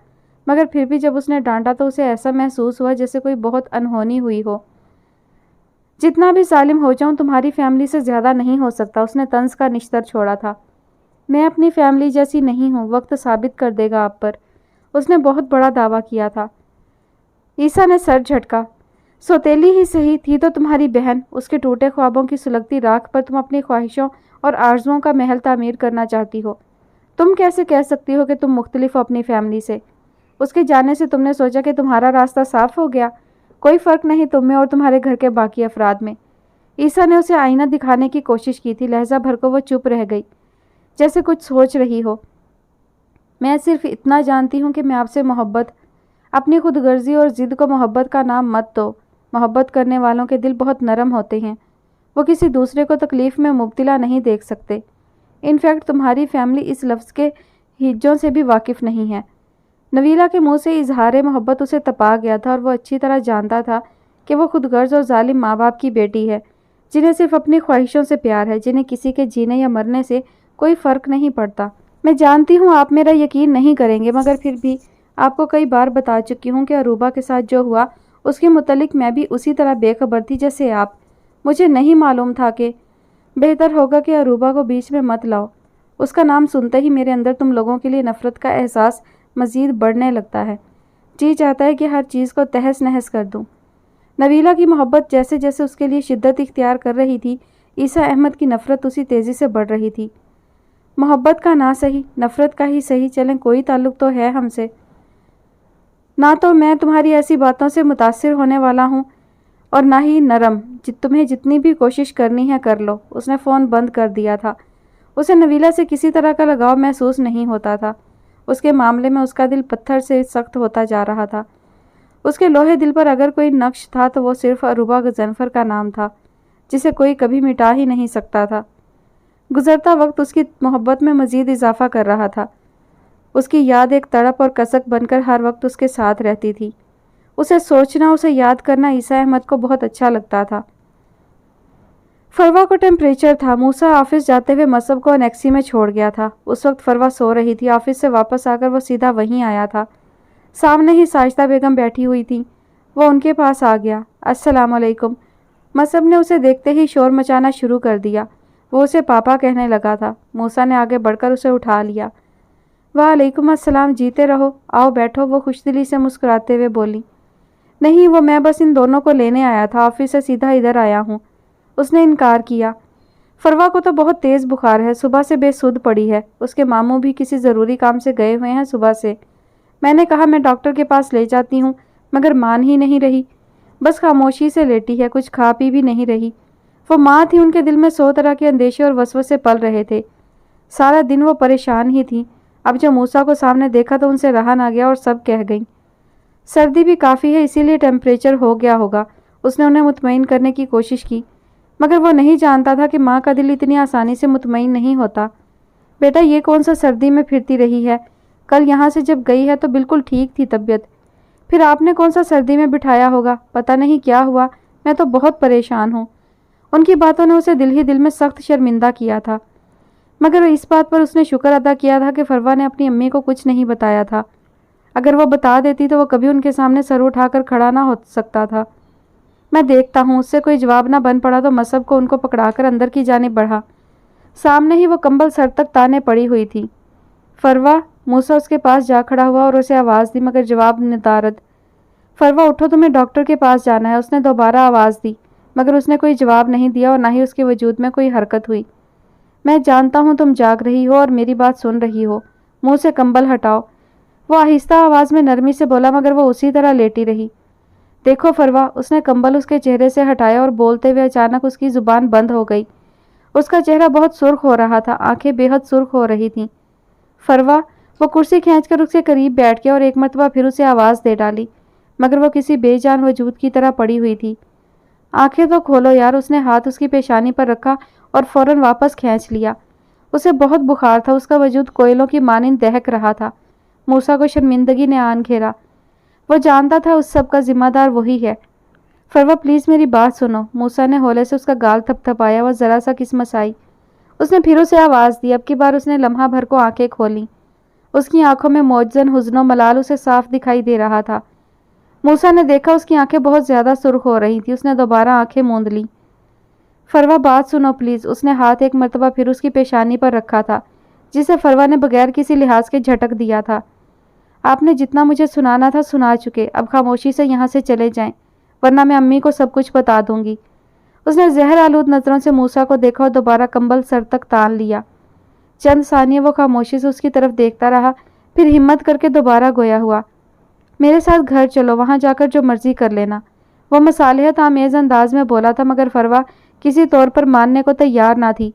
مگر پھر بھی جب اس نے ڈانٹا تو اسے ایسا محسوس ہوا جیسے کوئی بہت انہونی ہوئی ہو۔ جتنا بھی ظالم ہو جاؤں تمہاری فیملی سے زیادہ نہیں ہو سکتا، اس نے طنز کا نشتر چھوڑا تھا۔ میں اپنی فیملی جیسی نہیں ہوں، وقت ثابت کر دے گا آپ پر، اس نے بہت بڑا دعویٰ کیا تھا۔ عیسیٰ نے سر جھٹکا۔ سوتیلی ہی صحیح تھی تو تمہاری بہن، اس کے ٹوٹے خوابوں کی سلگتی راکھ پر تم اپنی خواہشوں اور آرزوؤں کا محل تعمیر کرنا چاہتی ہو۔ تم کیسے کہہ سکتی ہو کہ تم مختلف ہو اپنی فیملی سے؟ اس کے جانے سے تم نے سوچا کہ تمہارا راستہ صاف ہو گیا؟ کوئی فرق نہیں تم میں اور تمہارے گھر کے باقی افراد میں۔ عیسیٰ نے اسے آئینہ دکھانے کی کوشش کی تھی، لہجہ بھر کو وہ چپ رہ گئی، جیسے کچھ سوچ رہی ہو۔ میں صرف اتنا جانتی ہوں کہ میں آپ سے محبت، اپنی خود غرضی اور ضد کو محبت کا نام مت دو۔ محبت کرنے والوں کے دل بہت نرم ہوتے ہیں، وہ کسی دوسرے کو تکلیف میں مبتلا نہیں دیکھ سکتے۔ انفیکٹ تمہاری فیملی اس لفظ کے ہجوں سے بھی واقف نہیں ہے۔ نویلا کے منہ سے اظہار محبت اسے تپا گیا تھا اور وہ اچھی طرح جانتا تھا کہ وہ خود غرض اور ظالم ماں باپ کی بیٹی ہے، جنہیں صرف اپنی خواہشوں سے پیار ہے، جنہیں کسی کے جینے یا مرنے سے کوئی فرق نہیں پڑتا۔ میں جانتی ہوں آپ میرا یقین نہیں کریں گے، مگر پھر بھی آپ کو کئی بار بتا چکی ہوں کہ عروبہ کے ساتھ جو ہوا اس کے متعلق میں بھی اسی طرح بے خبر تھی جیسے آپ۔ مجھے نہیں معلوم تھا کہ بہتر ہوگا کہ عروبہ کو بیچ میں مت لاؤ۔ اس کا نام سنتے ہی میرے اندر تم لوگوں کے لیے نفرت کا احساس مزید بڑھنے لگتا ہے۔ جی چاہتا ہے کہ ہر چیز کو تہس نہس کر دوں۔ نویلا کی محبت جیسے جیسے اس کے لیے شدت اختیار کر رہی تھی، عیسیٰ احمد کی نفرت اسی تیزی سے بڑھ رہی تھی۔ محبت کا نہ صحیح، نفرت کا ہی صحیح، چلیں کوئی تعلق تو ہے ہم سے۔ نہ تو میں تمہاری ایسی باتوں سے متاثر ہونے والا ہوں اور نہ ہی نرم، تمہیں جتنی بھی کوشش کرنی ہے کر لو۔ اس نے فون بند کر دیا تھا۔ اسے نویلا سے کسی طرح کا لگاؤ محسوس نہیں ہوتا تھا۔ اس کے معاملے میں اس کا دل پتھر سے سخت ہوتا جا رہا تھا۔ اس کے لوہے دل پر اگر کوئی نقش تھا تو وہ صرف عروبہ غضنفر کا نام تھا، جسے کوئی کبھی مٹا ہی نہیں سکتا تھا۔ گزرتا وقت اس کی محبت میں مزید اضافہ کر رہا تھا۔ اس کی یاد ایک تڑپ اور کسک بن کر ہر وقت اس کے ساتھ رہتی تھی۔ اسے سوچنا، اسے یاد کرنا عیسیٰ احمد کو بہت اچھا لگتا تھا۔ فروا کو ٹیمپریچر تھا۔ موسیٰ آفس جاتے ہوئے مصعب کو انیکسی میں چھوڑ گیا تھا۔ اس وقت فروا سو رہی تھی۔ آفس سے واپس آ کر وہ سیدھا وہیں آیا تھا۔ سامنے ہی ساجدہ بیگم بیٹھی ہوئی تھیں۔ وہ ان کے پاس آ گیا۔ السلام علیکم۔ مصعب نے اسے دیکھتے ہی شور مچانا شروع کر دیا۔ وہ اسے پاپا کہنے لگا تھا۔ موسیٰ نے آگے بڑھ کر اسے اٹھا لیا۔ وعلیکم السلام، جیتے رہو، آؤ بیٹھو، وہ خوش دلی سے مسکراتے ہوئے بولی۔ نہیں، وہ میں بس ان دونوں کو لینے آیا تھا، آفس سے سیدھا ادھر آیا ہوں، اس نے انکار کیا۔ فروا کو تو بہت تیز بخار ہے، صبح سے بے سدھ پڑی ہے۔ اس کے ماموں بھی کسی ضروری کام سے گئے ہوئے ہیں صبح سے۔ میں نے کہا میں ڈاکٹر کے پاس لے جاتی ہوں، مگر مان ہی نہیں رہی، بس خاموشی سے لیٹی ہے، کچھ کھا پی بھی نہیں رہی۔ وہ ماں تھی، ان کے دل میں 100 طرح کے اندیشے اور وسوسے پل رہے تھے۔ سارا دن وہ پریشان ہی تھیں۔ اب جب موسیٰ کو سامنے دیکھا تو ان سے رہا نہ گیا اور سب کہہ گئیں۔ سردی بھی کافی ہے، اسی لیے ٹیمپریچر ہو گیا ہوگا، اس نے انہیں مطمئن کرنے کی کوشش کی، مگر وہ نہیں جانتا تھا کہ ماں کا دل اتنی آسانی سے مطمئن نہیں ہوتا۔ بیٹا یہ کون سا سردی میں پھرتی رہی ہے؟ کل یہاں سے جب گئی ہے تو بالکل ٹھیک تھی طبیعت، پھر آپ نے کون سا سردی میں بٹھایا ہوگا؟ پتہ نہیں کیا ہوا، میں تو بہت پریشان ہوں۔ ان کی باتوں نے اسے دل ہی دل میں سخت شرمندہ کیا تھا، مگر اس بات پر اس نے شکر ادا کیا تھا کہ فروا نے اپنی امی کو کچھ نہیں بتایا تھا۔ اگر وہ بتا دیتی تو وہ کبھی ان کے سامنے سر اٹھا کر کھڑا نہ ہو سکتا تھا۔ میں دیکھتا ہوں، اس سے کوئی جواب نہ بن پڑا تو مصعب کو ان کو پکڑا کر اندر کی جانب بڑھا۔ سامنے ہی وہ کمبل سر تک تانے پڑی ہوئی تھی۔ فروا، موسیٰ اس کے پاس جا کھڑا ہوا اور اسے آواز دی، مگر جواب ندارد۔ فروا اٹھو، تمہیں ڈاکٹر کے پاس جانا ہے، اس نے دوبارہ آواز دی، مگر اس نے کوئی جواب نہیں دیا اور نہ ہی اس کے وجود میں کوئی حرکت ہوئی۔ میں جانتا ہوں تم جاگ رہی ہو اور میری بات سن رہی ہو، منہ سے کمبل ہٹاؤ، وہ آہستہ آواز میں نرمی سے بولا، مگر وہ اسی طرح لیٹی رہی۔ دیکھو فروا، اس نے کمبل اس کے چہرے سے ہٹایا اور بولتے ہوئے اچانک اس کی زبان بند ہو گئی۔ اس کا چہرہ بہت سرخ ہو رہا تھا، آنکھیں بے حد سرخ ہو رہی تھیں۔ فروا، وہ کرسی کھینچ کر اس کے قریب بیٹھ گیا اور ایک مرتبہ پھر اسے آواز دے ڈالی، مگر وہ کسی بے جان وجود کی طرح پڑی ہوئی تھی۔ آنکھیں تو کھولو یار، اس نے ہاتھ اس کی پیشانی پر رکھا اور فوراً واپس کھینچ لیا۔ اسے بہت بخار تھا، اس کا وجود کوئلوں کی مانند دہک رہا تھا۔ موسیٰ کو شرمندگی نے آن گھیرا۔ وہ جانتا تھا اس سب کا ذمہ دار وہی ہے۔ فروا پلیز میری بات سنو، موسیٰ نے ہولے سے اس کا گال تھپ تھپایا۔ وہ ذرا سا قسمس آئی۔ اس نے پھر اسے آواز دی، اب کی بار اس نے لمحہ بھر کو آنکھیں کھولیں۔ اس کی آنکھوں میں موجزن حزن و ملال اسے صاف دکھائی دے رہا تھا۔ موسیٰ نے دیکھا اس کی آنکھیں بہت زیادہ سرخ ہو رہی تھیں۔ اس نے دوبارہ آنکھیں موند لیں۔ فروا بات سنو پلیز، اس نے ہاتھ ایک مرتبہ پھر اس کی پیشانی پر رکھا تھا، جسے فروا نے بغیر کسی لحاظ کے جھٹک دیا تھا۔ آپ نے جتنا مجھے سنانا تھا سنا چکے، اب خاموشی سے یہاں سے چلے جائیں، ورنہ میں امی کو سب کچھ بتا دوں گی۔ اس نے زہر آلود نظروں سے موسیٰ کو دیکھا اور دوبارہ کمبل سر تک تان لیا۔ چند ثانیے وہ خاموشی سے اس کی طرف دیکھتا رہا، پھر ہمت کر کے دوبارہ گویا ہوا۔ میرے ساتھ گھر چلو، وہاں جا کر جو مرضی کر لینا۔ وہ مصالحت آمیز انداز میں بولا تھا، مگر فروا کسی طور پر ماننے کو تیار نہ تھی،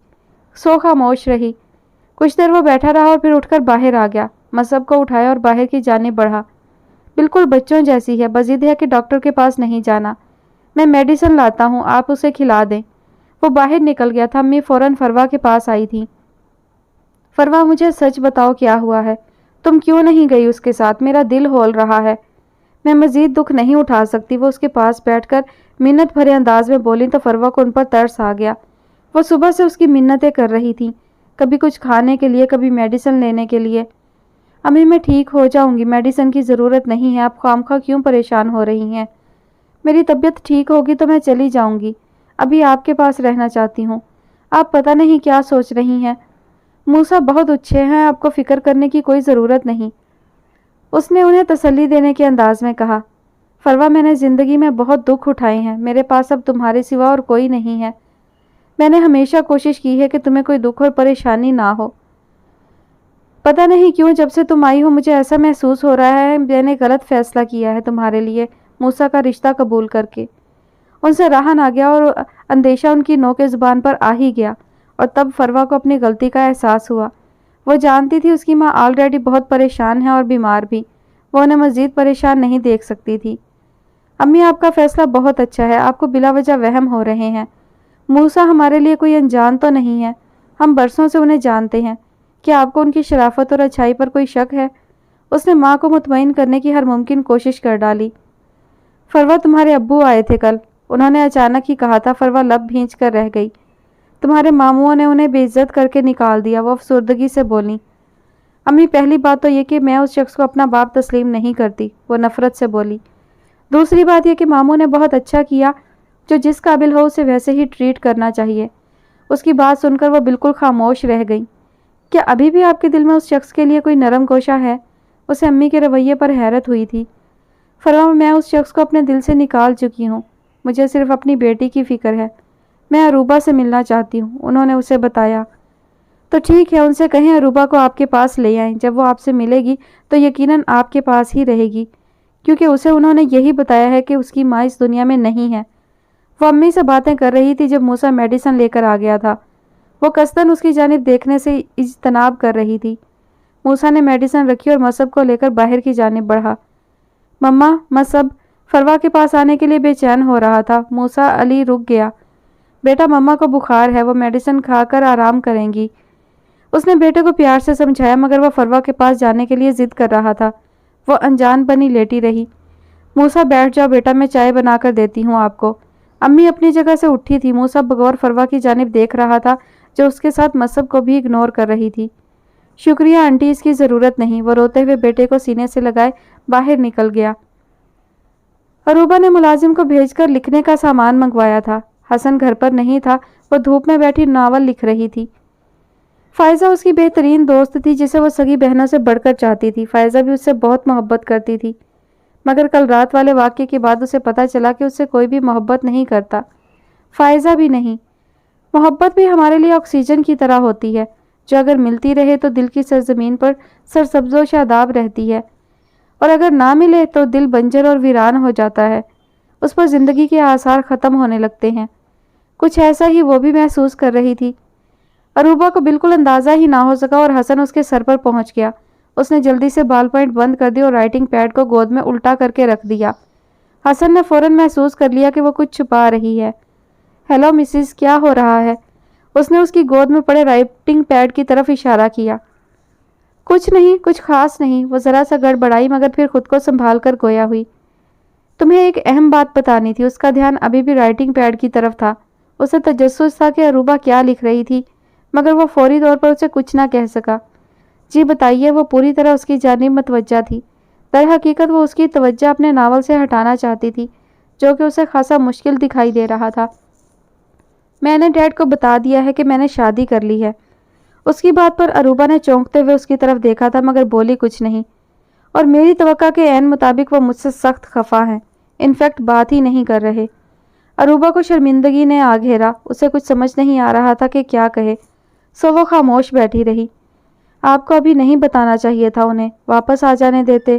سو خاموش رہی۔ کچھ دیر وہ بیٹھا رہا اور پھر اٹھ کر باہر آ گیا، مصب کو اٹھایا اور باہر کی جانب بڑھا۔ بالکل بچوں جیسی ہے، بس ضد ہے کہ ڈاکٹر کے پاس نہیں جانا۔ میں میڈیسن لاتا ہوں، آپ اسے کھلا دیں۔ وہ باہر نکل گیا تھا۔ امی فوراً فروا کے پاس آئی تھی۔ فروا، مجھے سچ بتاؤ کیا ہوا ہے؟ تم کیوں نہیں گئی اس کے ساتھ؟ میرا دل ہول رہا ہے۔ میں مزید دکھ نہیں اٹھا سکتی۔ وہ اس کے پاس بیٹھ کر منت بھرے انداز میں بولی تو فروا کو ان پر ترس آ گیا۔ وہ صبح سے اس کی منتیں کر رہی تھی، کبھی کچھ کھانے کے لیے، کبھی میڈیسن لینے کے لیے۔ امی میں ٹھیک ہو جاؤں گی، میڈیسن کی ضرورت نہیں ہے، آپ خواہ کیوں پریشان ہو رہی ہیں؟ میری طبیعت ٹھیک ہوگی تو میں چلی جاؤں گی، ابھی آپ کے پاس رہنا چاہتی ہوں۔ آپ پتہ نہیں کیا سوچ رہی ہیں۔ موسیٰ بہت اچھے ہیں، آپ کو فکر کرنے کی کوئی ضرورت نہیں، اس نے انہیں تسلی دینے کے انداز میں کہا۔ فروا، میں نے زندگی میں بہت دکھ اٹھائے ہیں، میرے پاس اب تمہارے سوا اور کوئی نہیں ہے۔ میں نے ہمیشہ کوشش کی ہے کہ تمہیں کوئی دکھ اور پریشانی نہ ہو۔ پتہ نہیں کیوں جب سے تم آئی ہو مجھے ایسا محسوس ہو رہا ہے میں نے غلط فیصلہ کیا ہے تمہارے لیے موسیٰ کا رشتہ قبول کر کے۔ ان سے رہا نہ گیا اور اندیشہ ان کی نوک زبان پر آ ہی گیا، اور تب فروا کو اپنی غلطی کا احساس ہوا۔ وہ جانتی تھی اس کی ماں آلریڈی بہت پریشان ہے اور بیمار بھی، وہ انہیں مزید پریشان نہیں دیکھ سکتی تھی۔ امی، آپ کا فیصلہ بہت اچھا ہے، آپ کو بلا وجہ وہم ہو رہے ہیں۔ موسیٰ ہمارے لیے کوئی انجان تو نہیں ہے، ہم برسوں سے انہیں جانتے ہیں۔ کیا آپ کو ان کی شرافت اور اچھائی پر کوئی شک ہے؟ اس نے ماں کو مطمئن کرنے کی ہر ممکن کوشش کر ڈالی۔ فروا، تمہارے ابو آئے تھے کل، انہوں نے اچانک ہی کہا تھا۔ فروا لب بھینچ کر رہ گئی۔ تمہارے ماموں نے انہیں بے عزت کر کے نکال دیا، وہ افسردگی سے بولی۔ امی، پہلی بات تو یہ کہ میں اس شخص کو اپنا باپ تسلیم نہیں کرتی، وہ نفرت سے بولی۔ دوسری بات یہ کہ ماموں نے بہت اچھا کیا، جو جس قابل ہو اسے ویسے ہی ٹریٹ کرنا چاہیے۔ اس کی بات سن کر وہ بالکل خاموش رہ گئی۔ کیا ابھی بھی آپ کے دل میں اس شخص کے لیے کوئی نرم گوشہ ہے؟ اسے امی کے رویے پر حیرت ہوئی تھی۔ فرما، میں اس شخص کو اپنے دل سے نکال چکی ہوں، مجھے صرف اپنی بیٹی کی فکر ہے۔ میں عروبہ سے ملنا چاہتی ہوں، انہوں نے اسے بتایا۔ تو ٹھیک ہے، ان سے کہیں عروبہ کو آپ کے پاس لے آئیں، جب وہ آپ سے ملے گی تو یقیناً آپ کے پاس ہی رہے گی، کیونکہ اسے انہوں نے یہی بتایا ہے کہ اس کی ماں اس دنیا میں نہیں ہے۔ وہ امی سے باتیں کر رہی تھی جب موسیٰ میڈیسن لے کر آ گیا تھا۔ وہ قصداً اس کی جانب دیکھنے سے اجتناب کر رہی تھی۔ موسیٰ نے میڈیسن رکھی اور مصب کو لے کر باہر کی جانب بڑھا۔ مما، مصب فروا کے پاس آنے کے لیے بے چین ہو رہا تھا۔ موسیٰ علی رک گیا۔ بیٹا، مما کو بخار ہے، وہ میڈیسن کھا کر آرام کریں گی، اس نے بیٹے کو پیار سے سمجھایا، مگر وہ فروا کے پاس جانے کے لیے ضد کر رہا تھا۔ وہ انجان بنی لیٹی رہی۔ موسیٰ، بیٹھ جاؤ بیٹا، میں چائے بنا کر دیتی ہوں آپ کو۔ امی اپنی جگہ سے اٹھی تھی۔ موسیٰ بغور فروا کی جانب دیکھ رہا تھا جو اس کے ساتھ مصب کو بھی اگنور کر رہی تھی۔ شکریہ آنٹی، اس کی ضرورت نہیں، وہ روتے ہوئے بیٹے کو سینے سے لگائے باہر نکل گیا۔ عروبہ نے ملازم کو بھیج کر لکھنے کا سامان منگوایا تھا۔ حسن گھر پر نہیں تھا، وہ دھوپ میں بیٹھی ناول لکھ رہی تھی۔ فائزہ اس کی بہترین دوست تھی جسے وہ سگی بہنوں سے بڑھ کر چاہتی تھی۔ فائزہ بھی اس سے بہت محبت کرتی تھی، مگر کل رات والے واقعے کے بعد اسے پتہ چلا کہ اس سے کوئی بھی محبت نہیں کرتا، فائزہ بھی نہیں۔ محبت بھی ہمارے لیے آکسیجن کی طرح ہوتی ہے، جو اگر ملتی رہے تو دل کی سرزمین پر سرسبز و شاداب رہتی ہے، اور اگر نہ ملے تو دل بنجر اور ویران ہو جاتا ہے، اس پر زندگی کے آثار ختم ہونے لگتے ہیں۔ کچھ ایسا ہی وہ بھی محسوس کر رہی تھی۔ عروبہ کو بالکل اندازہ ہی نہ ہو سکا اور حسن اس کے سر پر پہنچ گیا۔ اس نے جلدی سے بال پوائنٹ بند کر دی اور رائٹنگ پیڈ کو گود میں الٹا کر کے رکھ دیا۔ حسن نے فوراً محسوس کر لیا کہ وہ کچھ چھپا رہی ہے۔ ہیلو مسز، کیا ہو رہا ہے؟ اس نے اس کی گود میں پڑے رائٹنگ پیڈ کی طرف اشارہ کیا۔ کچھ نہیں، کچھ خاص نہیں، وہ ذرا سا گڑبڑائی مگر پھر خود کو سنبھال کر گویا ہوئی۔ تمہیں ایک اہم بات بتانی تھی۔ اس کا دھیان ابھی بھی رائٹنگ پیڈ کی طرف تھا۔ اسے تجسس تھا کہ عروبہ کیا لکھ رہی تھی، مگر وہ فوری طور پر اسے کچھ نہ کہہ سکا۔ جی بتائیے، وہ پوری طرح اس کی جانب متوجہ تھی۔ در حقیقت وہ اس کی توجہ اپنے ناول سے ہٹانا چاہتی تھی، جو کہ اسے خاصا مشکل دکھائی دے رہا تھا۔ میں نے ڈیڈ کو بتا دیا ہے کہ میں نے شادی کر لی ہے۔ اس کی بات پر عروبہ نے چونکتے ہوئے اس کی طرف دیکھا تھا، مگر بولی کچھ نہیں، اور میری توقع کے عین مطابق وہ مجھ سے سخت خفا ہیں، انفیکٹ بات ہی نہیں کر رہے۔ عروبہ کو شرمندگی نے آ گھیرا، اسے کچھ سمجھ نہیں آ رہا تھا کہ کیا کہے، سو وہ خاموش بیٹھی رہی۔ آپ کو ابھی نہیں بتانا چاہیے تھا، انہیں واپس آ جانے دیتے۔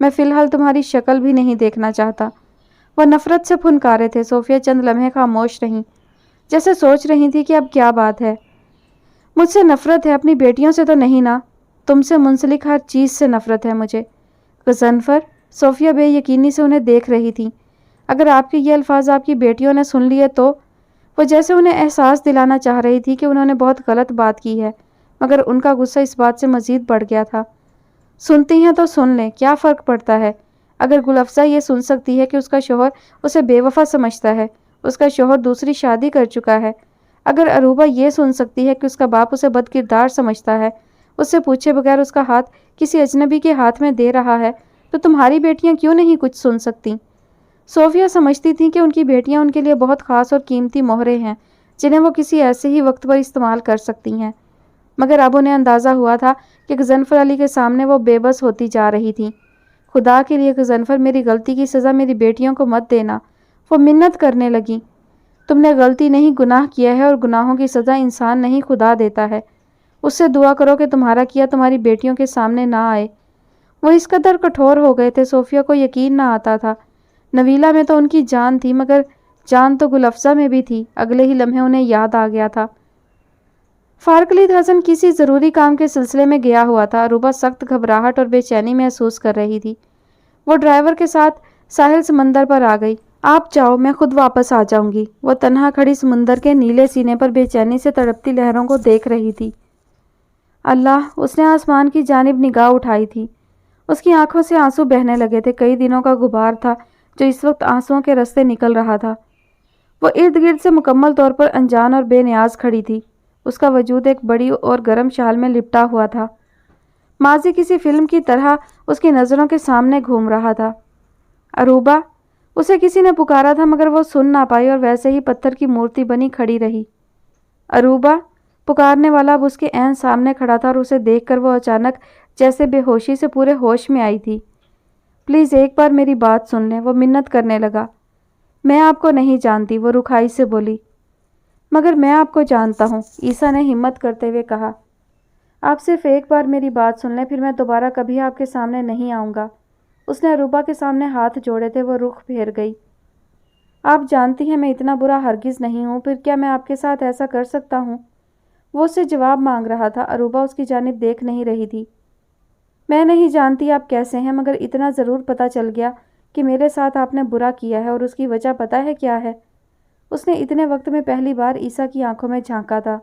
میں فی الحال تمہاری شکل بھی نہیں دیکھنا چاہتا۔ وہ نفرت سے پھنکارے تھے۔ صوفیہ چند لمحے خاموش رہیں، جیسے سوچ رہی تھی کہ اب کیا بات ہے۔ مجھ سے نفرت ہے، اپنی بیٹیوں سے تو نہیں نا؟ تم سے منسلک ہر چیز سے نفرت ہے مجھے۔ غضنفر، صوفیہ بے یقینی سے انہیں دیکھ رہی تھی۔ اگر آپ کے یہ الفاظ آپ کی بیٹیوں نے سن لیے تو؟ وہ جیسے انہیں احساس دلانا چاہ رہی تھی کہ انہوں نے بہت غلط بات کی ہے، مگر ان کا غصہ اس بات سے مزید بڑھ گیا تھا۔ سنتی ہیں تو سن لیں، کیا فرق پڑتا ہے؟ اگر گل افزا یہ سن سکتی ہے کہ اس کا شوہر اسے بے وفا سمجھتا ہے، اس کا شوہر دوسری شادی کر چکا ہے، اگر عروبہ یہ سن سکتی ہے کہ اس کا باپ اسے بد کردار سمجھتا ہے، اس سے پوچھے بغیر اس کا ہاتھ کسی اجنبی کے ہاتھ میں دے رہا ہے، تو تمہاری بیٹیاں کیوں نہیں کچھ سن سکتی؟ صوفیہ سمجھتی تھیں کہ ان کی بیٹیاں ان کے لیے بہت خاص اور قیمتی مہریں ہیں، جنہیں وہ کسی ایسے ہی وقت پر استعمال کر سکتی ہیں، مگر اب انہیں اندازہ ہوا تھا کہ غضنفر علی کے سامنے وہ بے بس ہوتی جا رہی تھی۔ خدا کے لیے غضنفر، میری غلطی کی سزا میری بیٹیوں کو مت دینا۔ وہ منت کرنے لگی۔ تم نے غلطی نہیں گناہ کیا ہے، اور گناہوں کی سزا انسان نہیں خدا دیتا ہے۔ اس سے دعا کرو کہ تمہارا کیا تمہاری بیٹیوں کے سامنے نہ آئے۔ وہ اس قدر کٹھور ہو گئے تھے، صوفیہ کو یقین نہ آتا تھا۔ نویلا میں تو ان کی جان تھی، مگر جان تو گل افزا میں بھی تھی۔ اگلے ہی لمحے انہیں یاد آ گیا تھا۔ فارکلید حسن کسی ضروری کام کے سلسلے میں گیا ہوا تھا۔ عروبہ سخت گھبراہٹ اور بے چینی محسوس کر رہی تھی۔ وہ ڈرائیور کے ساتھ ساحل سمندر پر آ گئی۔ آپ جاؤ، میں خود واپس آ جاؤں گی۔ وہ تنہا کھڑی سمندر کے نیلے سینے پر بے چینی سے تڑپتی لہروں کو دیکھ رہی تھی۔ اللہ! اس نے آسمان کی جانب نگاہ اٹھائی تھی۔ اس کی آنکھوں سے آنسو بہنے لگے تھے۔ کئی دنوں کا غبار تھا جو اس وقت آنسوؤں کے رستے نکل رہا تھا۔ وہ ارد گرد سے مکمل طور پر انجان اور بے نیاز کھڑی تھی۔ اس کا وجود ایک بڑی اور گرم شال میں لپٹا ہوا تھا۔ ماضی کسی فلم کی طرح اس کی نظروں کے سامنے گھوم رہا تھا۔ عروبہ! اسے کسی نے پکارا تھا، مگر وہ سن نہ پائی اور ویسے ہی پتھر کی مورتی بنی کھڑی رہی۔ عروبہ! پکارنے والا اب اس کے عین سامنے کھڑا تھا، اور اسے دیکھ کر وہ اچانک جیسے بے ہوشی سے پورے ہوش میں آئی تھی۔ پلیز ایک بار میری بات سن لیں، وہ منت کرنے لگا۔ میں آپ کو نہیں جانتی، وہ رکھائی سے بولی۔ مگر میں آپ کو جانتا ہوں، عیسیٰ نے ہمت کرتے ہوئے کہا۔ آپ صرف ایک بار میری بات سن لیں، پھر میں دوبارہ کبھی آپ کے سامنے نہیں آؤں گا۔ اس نے عروبہ کے سامنے ہاتھ جوڑے تھے، وہ رخ پھیر گئی۔ آپ جانتی ہیں میں اتنا برا ہرگز نہیں ہوں، پھر کیا میں آپ کے ساتھ ایسا کر سکتا ہوں؟ وہ اس سے جواب مانگ رہا تھا۔ عروبہ اس کی جانب دیکھ نہیں رہی تھی۔ میں نہیں جانتی آپ کیسے ہیں، مگر اتنا ضرور پتہ چل گیا کہ میرے ساتھ آپ نے برا کیا ہے، اور اس کی وجہ پتہ ہے کیا ہے؟ اس نے اتنے وقت میں پہلی بار عیسیٰ کی آنکھوں میں جھانکا تھا۔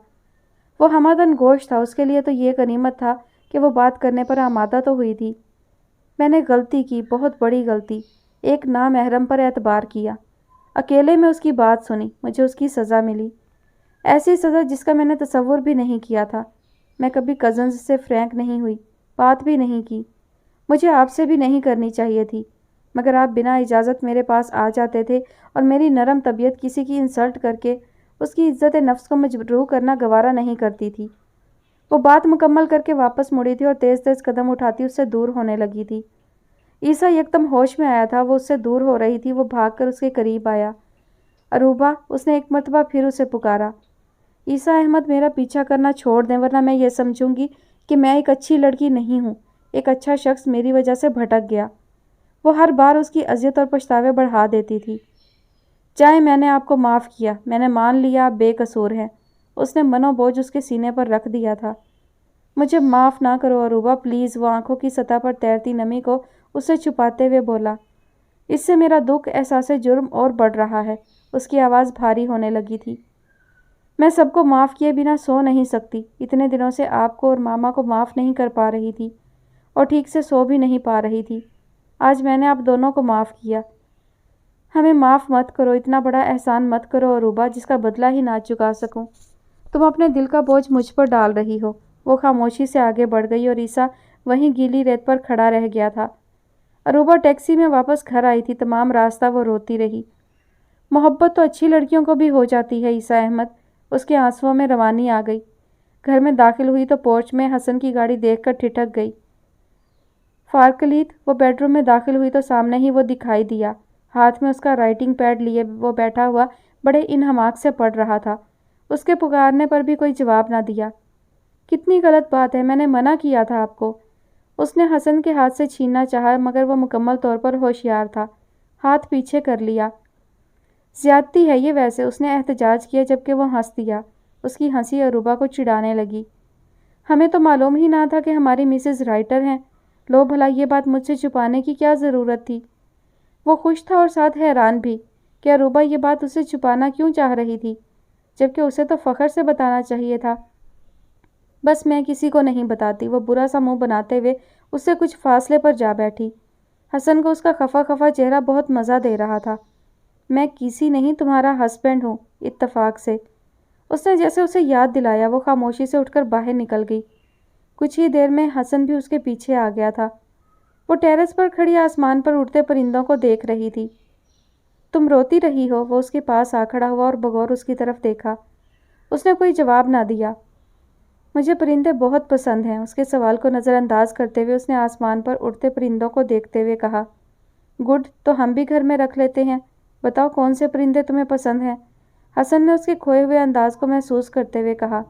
وہ ہمدن گوش تھا، اس کے لیے تو یہ غنیمت تھا کہ وہ بات کرنے پر آمادہ تو ہوئی تھی۔ میں نے غلطی کی، بہت بڑی غلطی، ایک نامحرم پر اعتبار کیا، اکیلے میں اس کی بات سنی، مجھے اس کی سزا ملی، ایسی سزا جس کا میں نے تصور بھی نہیں کیا تھا۔ میں کبھی کزنز سے فرینک نہیں ہوئی، بات بھی نہیں کی، مجھے آپ سے بھی نہیں کرنی چاہیے تھی، مگر آپ بنا اجازت میرے پاس آ جاتے تھے، اور میری نرم طبیعت کسی کی انسلٹ کر کے اس کی عزت نفس کو مجروح کرنا گوارا نہیں کرتی تھی۔ وہ بات مکمل کر کے واپس مڑی تھی اور تیز تیز قدم اٹھاتی اس سے دور ہونے لگی تھی۔ عیسیٰ یکدم ہوش میں آیا تھا، وہ اس سے دور ہو رہی تھی، وہ بھاگ کر اس کے قریب آیا۔ عروبہ! اس نے ایک مرتبہ پھر اسے پکارا۔ عیسیٰ احمد، میرا پیچھا کرنا چھوڑ دیں، ورنہ میں یہ سمجھوں گی کہ میں ایک اچھی لڑکی نہیں ہوں، ایک اچھا شخص میری وجہ سے بھٹک گیا۔ وہ ہر بار اس کی اذیت اور پچھتاوے بڑھا دیتی تھی۔ جائیں، میں نے آپ کو معاف کیا، میں نے مان لیا آپ بے قصور ہیں۔ اس نے منو بوجھ اس کے سینے پر رکھ دیا تھا۔ مجھے معاف نہ کرو عروبہ، پلیز، وہ آنکھوں کی سطح پر تیرتی نمی کو اس سے چھپاتے ہوئے بولا۔ اس سے میرا دکھ، احساس جرم اور بڑھ رہا ہے۔ اس کی آواز بھاری ہونے لگی تھی۔ میں سب کو معاف کیے بنا سو نہیں سکتی، اتنے دنوں سے آپ کو اور ماما کو معاف نہیں کر پا رہی تھی، اور ٹھیک سے سو بھی نہیں پا رہی تھی۔ آج میں نے آپ دونوں کو معاف کیا۔ ہمیں معاف مت کرو، اتنا بڑا احسان مت کرو عروبہ، جس کا بدلہ ہی نہ چکا سکوں۔ تم اپنے دل کا بوجھ مجھ پر ڈال رہی ہو۔ وہ خاموشی سے آگے بڑھ گئی، اور عیسیٰ وہیں گیلی ریت پر کھڑا رہ گیا تھا۔ عروبہ ٹیکسی میں واپس گھر آئی تھی، تمام راستہ وہ روتی رہی۔ محبت تو اچھی لڑکیوں کو بھی ہو جاتی ہے عیسیٰ احمد، اس کے آنسوؤں میں روانی آ گئی۔ گھر میں داخل ہوئی تو پورچ میں حسن کی گاڑی دیکھ کر ٹھٹک گئی۔ فارکلیت! وہ بیڈ روم میں داخل ہوئی تو سامنے ہی وہ دکھائی دیا، ہاتھ میں اس کا رائٹنگ پیڈ لیے وہ بیٹھا ہوا بڑے انہماک سے پڑھ رہا تھا۔ اس کے پکارنے پر بھی کوئی جواب نہ دیا۔ کتنی غلط بات ہے، میں نے منع کیا تھا آپ کو۔ اس نے حسن کے ہاتھ سے چھیننا چاہا مگر وہ مکمل طور پر ہوشیار تھا، ہاتھ پیچھے کر لیا۔ زیادتی ہے یہ ویسے، اس نے احتجاج کیا جبکہ وہ ہنس دیا۔ اس کی ہنسی عروبہ کو چڑھانے لگی۔ ہمیں تو معلوم ہی نہ تھا کہ ہماری مسز رائٹر ہیں، لو بھلا یہ بات مجھ سے چھپانے کی کیا ضرورت تھی؟ وہ خوش تھا اور ساتھ حیران بھی کہ عروبہ یہ بات اسے چھپانا کیوں چاہ رہی تھی، جبکہ اسے تو فخر سے بتانا چاہیے تھا۔ بس میں کسی کو نہیں بتاتی، وہ برا سا منہ بناتے ہوئے اس سے کچھ فاصلے پر جا بیٹھی۔ حسن کو اس کا خفا خفا چہرہ بہت مزہ دے رہا تھا۔ میں کسی نہیں، تمہارا ہسبینڈ ہوں، اتفاق سے۔ اس نے جیسے اسے یاد دلایا، وہ خاموشی سے اٹھ کر باہر نکل گئی۔ کچھ ہی دیر میں حسن بھی اس کے پیچھے آ گیا تھا۔ وہ ٹیرس پر کھڑی آسمان پر اڑتے پرندوں کو دیکھ رہی تھی۔ تم روتی رہی ہو؟ وہ اس کے پاس آ کھڑا ہوا اور بغور اس کی طرف دیکھا۔ اس نے کوئی جواب نہ دیا۔ مجھے پرندے بہت پسند ہیں، اس کے سوال کو نظر انداز کرتے ہوئے اس نے آسمان پر اڑتے پرندوں کو دیکھتے ہوئے کہا۔ گڈ، تو ہم بھی گھر میں رکھ لیتے ہیں۔ بتاؤ کون سے پرندے تمہیں پسند ہیں؟ حسن نے اس کے کھوئے ہوئے انداز کو محسوس کرتے ہوئے کہا۔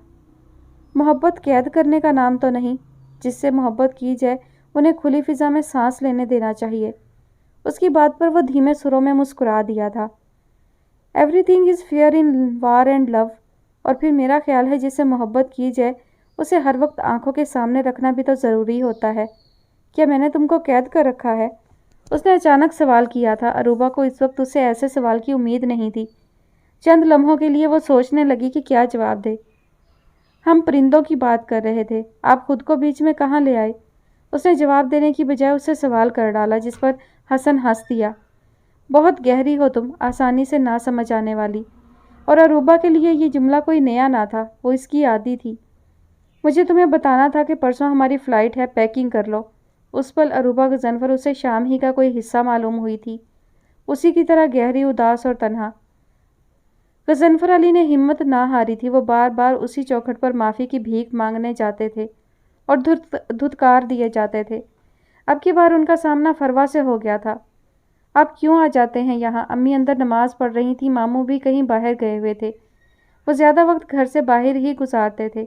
محبت قید کرنے کا نام تو نہیں، جس سے محبت کی جائے انہیں کھلی فضا میں سانس لینے دینا چاہیے۔ اس کی بات پر وہ دھیمے سروں میں مسکرا دیا تھا۔ Everything is fair in war and love, اور پھر میرا خیال ہے جس سے محبت کی جائے اسے ہر وقت آنکھوں کے سامنے رکھنا بھی تو ضروری ہوتا ہے۔ کیا میں نے تم کو قید کر رکھا ہے؟ اس نے اچانک سوال کیا تھا۔ عروبہ کو اس وقت اس سے ایسے سوال کی امید نہیں تھی۔ چند لمحوں کے لیے وہ سوچنے لگی کہ کیا جواب دے۔ ہم پرندوں کی بات کر رہے تھے، آپ خود کو بیچ میں کہاں لے آئے؟ اس نے جواب دینے کی بجائے اس سے سوال کر ڈالا، جس پر حسن ہنس دیا۔ بہت گہری ہو تم، آسانی سے نہ سمجھ آنے والی۔ اور عروبہ کے لیے یہ جملہ کوئی نیا نہ تھا، وہ اس کی عادی تھی۔ مجھے تمہیں بتانا تھا کہ پرسوں ہماری فلائٹ ہے، پیکنگ کر لو۔ اس پل عروبہ غضنفر اسے شام ہی کا کوئی حصہ معلوم ہوئی تھی، اسی کی طرح گہری، اداس اور تنہا۔ غضنفر علی نے ہمت نہ ہاری تھی، وہ بار بار اسی چوکھٹ پر معافی کی بھیک مانگنے جاتے تھے اور دھتکار دیے جاتے تھے۔ اب کی بار ان کا سامنا فروا سے ہو گیا تھا۔ آپ کیوں آ جاتے ہیں یہاں؟ امی اندر نماز پڑھ رہی تھیں، ماموں بھی کہیں باہر گئے ہوئے تھے۔ وہ زیادہ وقت گھر سے باہر ہی گزارتے تھے۔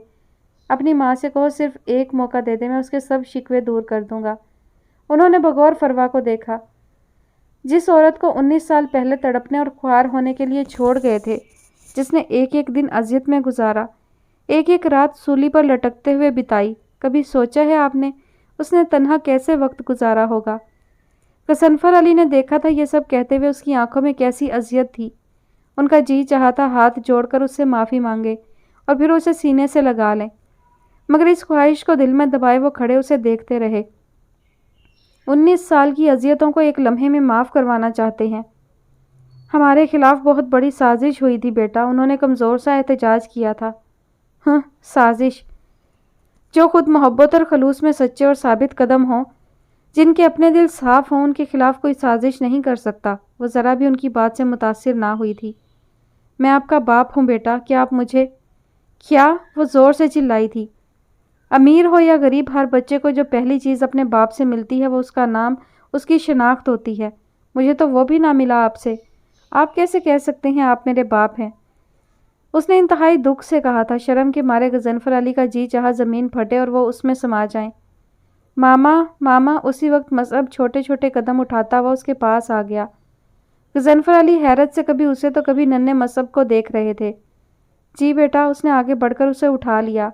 اپنی ماں سے کہو صرف ایک موقع دے دے، میں اس کے سب شکوے دور کر دوں گا۔ انہوں نے بغور فروا کو دیکھا، جس عورت کو 19 سال پہلے تڑپنے اور خوار ہونے کے لیے چھوڑ گئے تھے، جس نے ایک ایک دن اذیت میں گزارا، ایک ایک رات سولی پر لٹکتے ہوئے بتائی۔ کبھی سوچا ہے آپ نے اس نے تنہا کیسے وقت گزارا ہوگا؟ غضنفر علی نے دیکھا تھا یہ سب کہتے ہوئے اس کی آنکھوں میں کیسی اذیت تھی۔ ان کا جی چاہا تھا ہاتھ جوڑ کر اس سے معافی مانگے اور پھر اسے سینے سے لگا لیں، مگر اس خواہش کو دل میں دبائے وہ کھڑے اسے دیکھتے رہے۔ 19 سال کی اذیتوں کو ایک لمحے میں معاف کروانا چاہتے ہیں؟ ہمارے خلاف بہت بڑی سازش ہوئی تھی بیٹا، انہوں نے کمزور سا احتجاج کیا تھا۔ ہاں، سازش؟ جو خود محبت اور خلوص میں سچے اور ثابت قدم ہوں، جن کے اپنے دل صاف ہوں، ان کے خلاف کوئی سازش نہیں کر سکتا۔ وہ ذرا بھی ان کی بات سے متاثر نہ ہوئی تھی۔ میں آپ کا باپ ہوں بیٹا، کیا آپ مجھے… کیا؟ وہ زور سے چلائی تھی۔ امیر ہو یا غریب، ہر بچے کو جو پہلی چیز اپنے باپ سے ملتی ہے وہ اس کا نام، اس کی شناخت ہوتی ہے۔ مجھے تو وہ بھی نہ ملا آپ سے۔ آپ کیسے کہہ سکتے ہیں آپ میرے باپ ہیں؟ اس نے انتہائی دکھ سے کہا تھا۔ شرم کے مارے غضنفر علی کا جی چاہا زمین پھٹے اور وہ اس میں سما جائیں۔ ماما، ماما! اسی وقت مصعب چھوٹے چھوٹے قدم اٹھاتا ہوا اس کے پاس آ گیا۔ غضنفر علی حیرت سے کبھی اسے تو کبھی ننھے مصعب کو دیکھ رہے تھے۔ جی بیٹا، اس نے آگے بڑھ کر اسے اٹھا لیا۔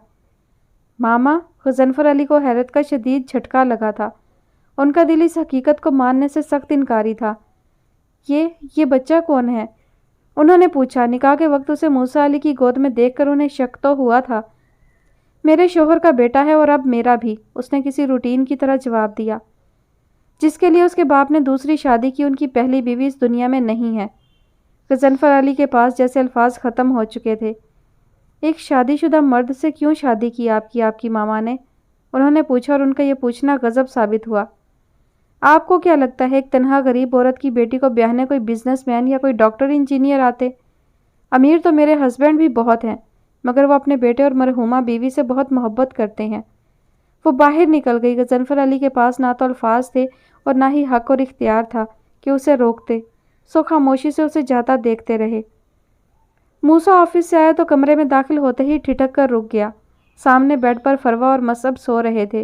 ماما! غضنفر علی کو حیرت کا شدید جھٹکا لگا تھا۔ ان کا دل اس حقیقت کو ماننے سے سخت انکاری تھا۔ یہ بچہ کون ہے؟ انہوں نے پوچھا۔ نکاح کے وقت اسے موسیٰ علی کی گود میں دیکھ کر انہیں شک تو ہوا تھا۔ میرے شوہر کا بیٹا ہے اور اب میرا بھی، اس نے کسی روٹین کی طرح جواب دیا۔ جس کے لیے اس کے باپ نے دوسری شادی کی، ان کی پہلی بیوی اس دنیا میں نہیں ہے۔ غضنفر علی کے پاس جیسے الفاظ ختم ہو چکے تھے۔ ایک شادی شدہ مرد سے کیوں شادی کی آپ کی ماما نے؟ انہوں نے پوچھا، اور ان کا یہ پوچھنا غضب ثابت ہوا۔ آپ کو کیا لگتا ہے ایک تنہا غریب عورت کی بیٹی کو بیاہنے کوئی بزنس مین یا کوئی ڈاکٹر انجینئر آتے؟ امیر تو میرے ہسبینڈ بھی بہت ہیں، مگر وہ اپنے بیٹے اور مرحومہ بیوی سے بہت محبت کرتے ہیں۔ وہ باہر نکل گئی۔ غضنفر علی کے پاس نہ تو الفاظ تھے اور نہ ہی حق اور اختیار تھا کہ اسے روکتے، سو خاموشی سے اسے جاتا دیکھتے رہے۔ موسیٰ آفس سے آیا تو کمرے میں داخل ہوتے ہی ٹھٹک کر رک گیا۔ سامنے بیڈ پر فروا اور مصعب سو رہے تھے۔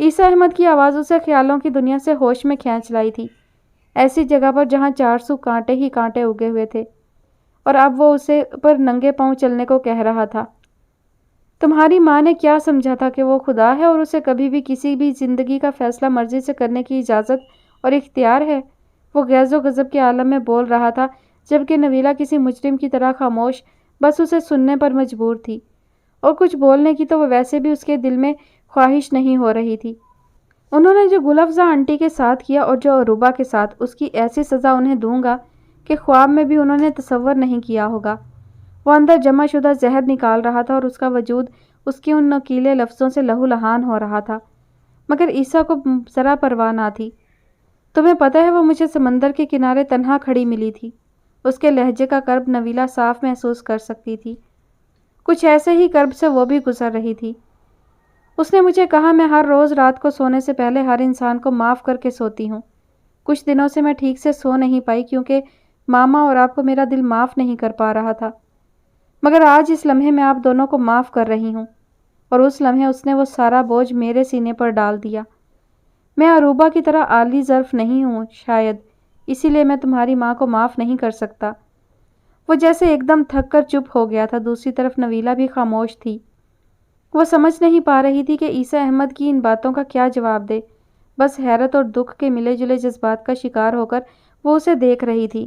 عیسیٰ احمد کی آواز اسے خیالوں کی دنیا سے ہوش میں کھینچ لائی تھی، ایسی جگہ پر جہاں چار سو کانٹے ہی کانٹے اگے ہوئے تھے، اور اب وہ اسے پر ننگے پاؤں چلنے کو کہہ رہا تھا۔ تمہاری ماں نے کیا سمجھا تھا کہ وہ خدا ہے اور اسے کبھی بھی کسی بھی زندگی کا فیصلہ مرضی سے کرنے کی اجازت اور اختیار ہے؟ وہ غیظ و غضب کے عالم میں بول رہا تھا، جبکہ نویلا کسی مجرم کی طرح خاموش بس اسے سننے پر مجبور تھی، اور کچھ بولنے کی تو وہ ویسے بھی اس کے دل میں خواہش نہیں ہو رہی تھی۔ انہوں نے جو گل افزا آنٹی کے ساتھ کیا اور جو عروبہ کے ساتھ، اس کی ایسی سزا انہیں دوں گا کہ خواب میں بھی انہوں نے تصور نہیں کیا ہوگا۔ وہ اندر جمع شدہ زہر نکال رہا تھا اور اس کا وجود اس کی ان نوکیلے لفظوں سے لہو لہان ہو رہا تھا، مگر عیسیٰ کو ذرا پرواہ نہ تھی۔ تمہیں پتہ ہے وہ مجھے سمندر کے کنارے تنہا کھڑی ملی تھی۔ اس کے لہجے کا کرب نویلا صاف محسوس کر سکتی تھی۔ کچھ ایسے ہی کرب سے وہ بھی گزر رہی تھی۔ اس نے مجھے کہا، میں ہر روز رات کو سونے سے پہلے ہر انسان کو معاف کر کے سوتی ہوں۔ کچھ دنوں سے میں ٹھیک سے سو نہیں پائی کیونکہ ماما اور آپ کو میرا دل معاف نہیں کر پا رہا تھا، مگر آج اس لمحے میں آپ دونوں کو معاف کر رہی ہوں، اور اس لمحے اس نے وہ سارا بوجھ میرے سینے پر ڈال دیا۔ میں عروبہ کی طرح عالی ظرف نہیں ہوں شاید، اسی لیے میں تمہاری ماں کو معاف نہیں کر سکتا۔ وہ جیسے ایک دم تھک کر چپ ہو گیا تھا۔ دوسری طرف نویلا بھی خاموش تھی۔ وہ سمجھ نہیں پا رہی تھی کہ عیسیٰ احمد کی ان باتوں کا کیا جواب دے۔ بس حیرت اور دکھ کے ملے جلے جذبات کا شکار ہو کر وہ اسے دیکھ رہی تھی۔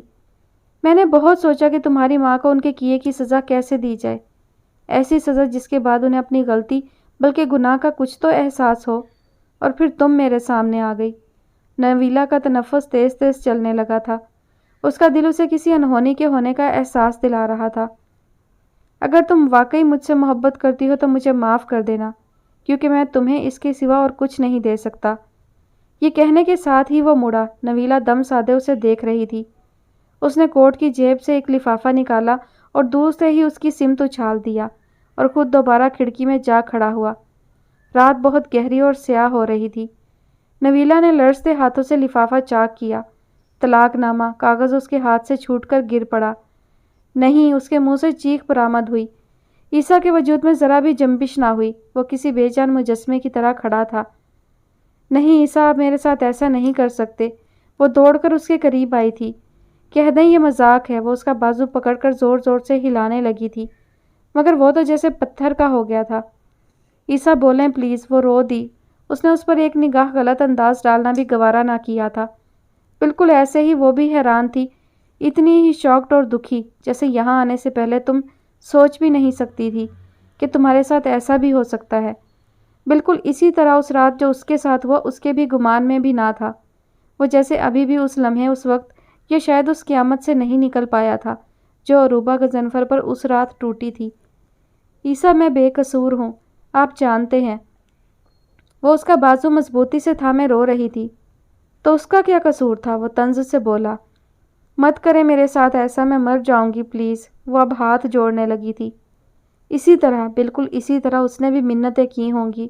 میں نے بہت سوچا کہ تمہاری ماں کو ان کے کیے کی سزا کیسے دی جائے، ایسی سزا جس کے بعد انہیں اپنی غلطی بلکہ گناہ کا کچھ تو احساس ہو، اور پھر تم میرے سامنے آ گئی۔ نویلا کا تنفس تیز تیز چلنے لگا تھا۔ اس کا دل اسے کسی انہونی کے ہونے کا احساس دلا رہا تھا۔ اگر تم واقعی مجھ سے محبت کرتی ہو تو مجھے معاف کر دینا، کیونکہ میں تمہیں اس کے سوا اور کچھ نہیں دے سکتا۔ یہ کہنے کے ساتھ ہی وہ مڑا۔ نویلا دم سادے اسے دیکھ رہی تھی۔ اس نے کوٹ کی جیب سے ایک لفافہ نکالا اور دور سے ہی اس کی سمت اچھال دیا، اور خود دوبارہ کھڑکی میں جا کھڑا ہوا۔ رات بہت گہری اور سیاہ ہو رہی تھی۔ نویلا نے لرزتے ہاتھوں سے لفافہ چاک کیا۔ طلاق نامہ کاغذ اس کے ہاتھ سے چھوٹ کر گر پڑا۔ نہیں، اس کے منہ سے چیخ برآمد ہوئی۔ عیسیٰ کے وجود میں ذرا بھی جنبش نہ ہوئی۔ وہ کسی بے جان مجسمے کی طرح کھڑا تھا۔ نہیں عیسیٰ، آپ میرے ساتھ ایسا نہیں کر سکتے۔ وہ دوڑ کر اس کے قریب آئی تھی۔ کہہ دیں یہ مذاق ہے۔ وہ اس کا بازو پکڑ کر زور زور سے ہلانے لگی تھی، مگر وہ تو جیسے پتھر کا ہو گیا تھا۔ عیسیٰ بولیں پلیز۔ وہ رو دی۔ اس نے اس پر ایک نگاہ غلط انداز ڈالنا بھی گوارا نہ کیا تھا۔ بالکل ایسے ہی وہ بھی حیران تھی، اتنی ہی شاکڈ اور دکھی، جیسے یہاں آنے سے پہلے تم سوچ بھی نہیں سکتی تھی کہ تمہارے ساتھ ایسا بھی ہو سکتا ہے۔ بالکل اسی طرح اس رات جو اس کے ساتھ ہوا اس کے بھی گمان میں بھی نہ تھا۔ وہ جیسے ابھی بھی اس لمحے، اس وقت، یا شاید اس قیامت سے نہیں نکل پایا تھا جو عروبہ غضنفر پر اس رات ٹوٹی تھی۔ عیسیٰ، میں بے قصور ہوں، آپ جانتے ہیں۔ وہ اس کا بازو مضبوطی سے تھامے رو رہی تھی۔ تو اس کا کیا قصور تھا؟ وہ طنز سے بولا۔ مت کریں میرے ساتھ ایسا، میں مر جاؤں گی پلیز۔ وہ اب ہاتھ جوڑنے لگی تھی۔ اسی طرح، بالکل اسی طرح اس نے بھی منتیں کی ہوں گی،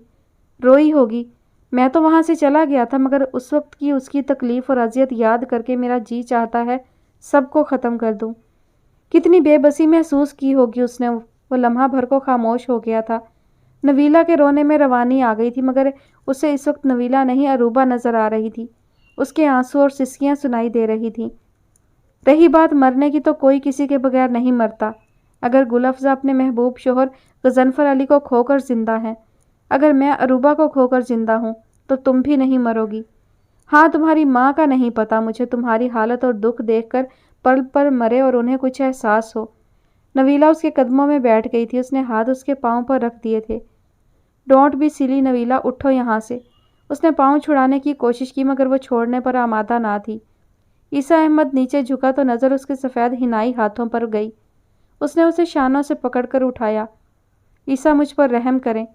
روئی ہوگی۔ میں تو وہاں سے چلا گیا تھا، مگر اس وقت کی اس کی تکلیف اور اذیت یاد کر کے میرا جی چاہتا ہے سب کو ختم کر دوں۔ کتنی بے بسی محسوس کی ہوگی اس نے۔ وہ لمحہ بھر کو خاموش ہو گیا تھا۔ نویلا کے رونے میں روانی آ گئی تھی، مگر اسے اس وقت نویلا نہیں عروبہ نظر آ رہی تھی۔ اس کے آنسو اور سسکیاں سنائی دے رہی تھیں۔ رہی بات مرنے کی، تو کوئی کسی کے بغیر نہیں مرتا۔ اگر گل افزا اپنے محبوب شوہر غضنفر علی کو کھو کر زندہ ہیں، اگر میں عروبہ کو کھو کر زندہ ہوں، تو تم بھی نہیں مرو گی۔ ہاں، تمہاری ماں کا نہیں پتا مجھے تمہاری حالت اور دکھ دیکھ کر پل پر مرے اور انہیں کچھ احساس ہو۔ نویلا اس کے قدموں میں بیٹھ گئی تھی۔ اس نے ہاتھ اس کے پاؤں پر رکھ دیے تھے۔ ڈونٹ بی سلی نویلا، اٹھو یہاں سے۔ اس نے پاؤں چھڑانے کی کوشش کی، مگر وہ چھوڑنے پر آمادہ نہ تھی۔ عیسیٰ احمد نیچے جھکا تو نظر اس کے سفید حنائی ہاتھوں پر گئی۔ اس نے اسے شانوں سے پکڑ کر اٹھایا۔ عیسیٰ، مجھ پر رحم کریں۔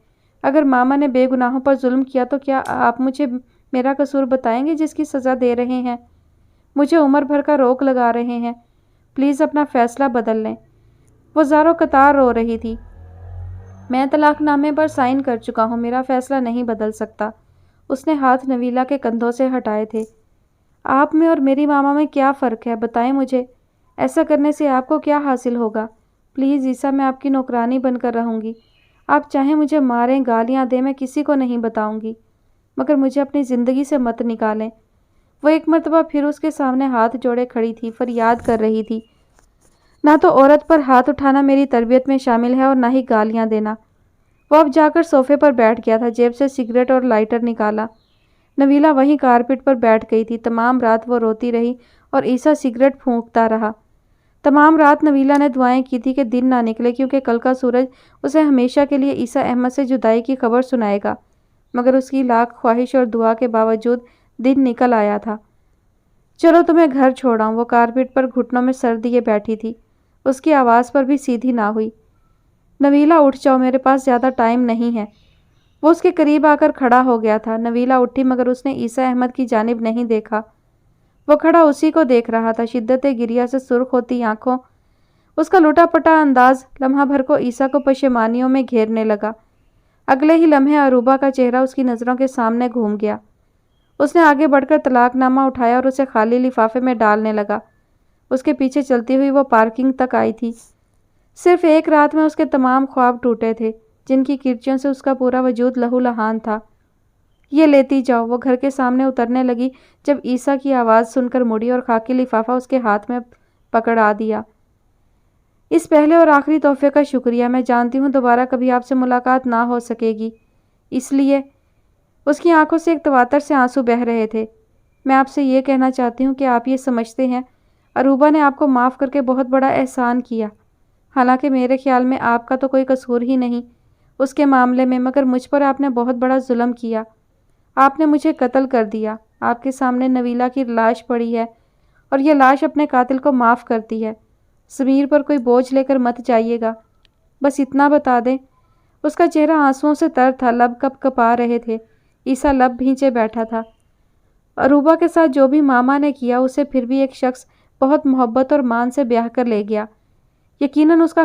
اگر ماما نے بے گناہوں پر ظلم کیا تو کیا آپ مجھے میرا قصور بتائیں گے جس کی سزا دے رہے ہیں؟ مجھے عمر بھر کا روک لگا رہے ہیں۔ پلیز اپنا فیصلہ بدل لیں۔ وہ زاروں قطار رو رہی تھی۔ میں طلاق نامے پر سائن کر چکا ہوں، میرا فیصلہ نہیں بدل سکتا۔ اس نے ہاتھ نویلا کے کندھوں سے ہٹائے تھے۔ آپ میں اور میری ماما میں کیا فرق ہے؟ بتائیں مجھے۔ ایسا کرنے سے آپ کو کیا حاصل ہوگا؟ پلیز عیسیٰ، میں آپ کی نوکرانی بن کر رہوں گی۔ آپ چاہیں مجھے ماریں، گالیاں دیں، میں کسی کو نہیں بتاؤں گی۔ مگر مجھے اپنی زندگی سے مت نکالیں۔ وہ ایک مرتبہ پھر اس کے سامنے ہاتھ جوڑے کھڑی تھی، فریاد کر رہی تھی، نہ تو عورت پر ہاتھ اٹھانا میری تربیت میں شامل ہے اور نہ ہی گالیاں دینا۔ وہ اب جا کر صوفے پر بیٹھ گیا تھا، جیب سے سگریٹ اور لائٹر نکالا۔ نویلا وہیں کارپیٹ پر بیٹھ گئی تھی۔ تمام رات وہ روتی رہی اور عیسیٰ سگریٹ پھونکتا رہا۔ تمام رات نویلا نے دعائیں کی تھی کہ دن نہ نکلے، کیونکہ کل کا سورج اسے ہمیشہ کے لیے عیسیٰ احمد سے جدائی کی خبر سنائے گا۔ مگر اس کی لاکھ خواہش اور دعا کے باوجود دن نکل آیا تھا۔ چلو تمہیں گھر چھوڑاؤں۔ وہ کارپیٹ پر گھٹنوں میں سر دیے بیٹھی تھی، اس کی آواز پر بھی سیدھی نہ ہوئی۔ نویلا اٹھ جاؤ، میرے پاس زیادہ ٹائم نہیں ہے۔ وہ اس کے قریب آ کر کھڑا ہو گیا تھا۔ نویلا اٹھی مگر اس نے عیسیٰ احمد کی جانب نہیں دیکھا۔ وہ کھڑا اسی کو دیکھ رہا تھا، شدت گریہ سے سرخ ہوتی آنکھوں۔ اس کا لٹا پٹا انداز لمحہ بھر کو عیسیٰ کو پشیمانیوں میں گھیرنے لگا۔ اگلے ہی لمحے عروبہ کا چہرہ اس کی نظروں کے سامنے گھوم گیا۔ اس نے آگے بڑھ کر طلاق نامہ اٹھایا اور اسے خالی لفافے میں ڈالنے لگا۔ اس کے پیچھے چلتی ہوئی وہ پارکنگ تک آئی تھی۔ صرف ایک رات میں اس کے تمام خواب ٹوٹے تھے، جن کی کرچیوں سے اس کا پورا وجود لہو لہان تھا۔ یہ لیتی جاؤ۔ وہ گھر کے سامنے اترنے لگی جب عیسیٰ کی آواز سن کر مڑی اور خاکی لفافہ اس کے ہاتھ میں پکڑا دیا۔ اس پہلے اور آخری تحفے کا شکریہ۔ میں جانتی ہوں دوبارہ کبھی آپ سے ملاقات نہ ہو سکے گی، اس لیے اس کی آنکھوں سے ایک تواتر سے آنسو بہہ رہے تھے۔ میں آپ سے یہ کہنا چاہتی ہوں کہ آپ یہ سمجھتے ہیں عروبہ نے آپ کو معاف کر کے بہت بڑا احسان کیا، حالانکہ میرے خیال میں آپ کا تو کوئی قصور ہی نہیں اس کے معاملے میں، مگر مجھ پر آپ نے بہت بڑا ظلم کیا۔ آپ نے مجھے قتل کر دیا۔ آپ کے سامنے نویلا کی لاش پڑی ہے اور یہ لاش اپنے قاتل کو معاف کرتی ہے۔ ضمیر پر کوئی بوجھ لے کر مت جائیے گا، بس اتنا بتا دیں۔ اس کا چہرہ آنسوؤں سے تر تھا، لب کپ کپا رہے تھے۔ عیسیٰ لب بھینچے بیٹھا تھا۔ عروبہ کے ساتھ جو بھی ماما نے کیا، اسے پھر بھی ایک شخص بہت محبت اور مان سے بیاہ کر لے گیا۔ یقیناً اس کا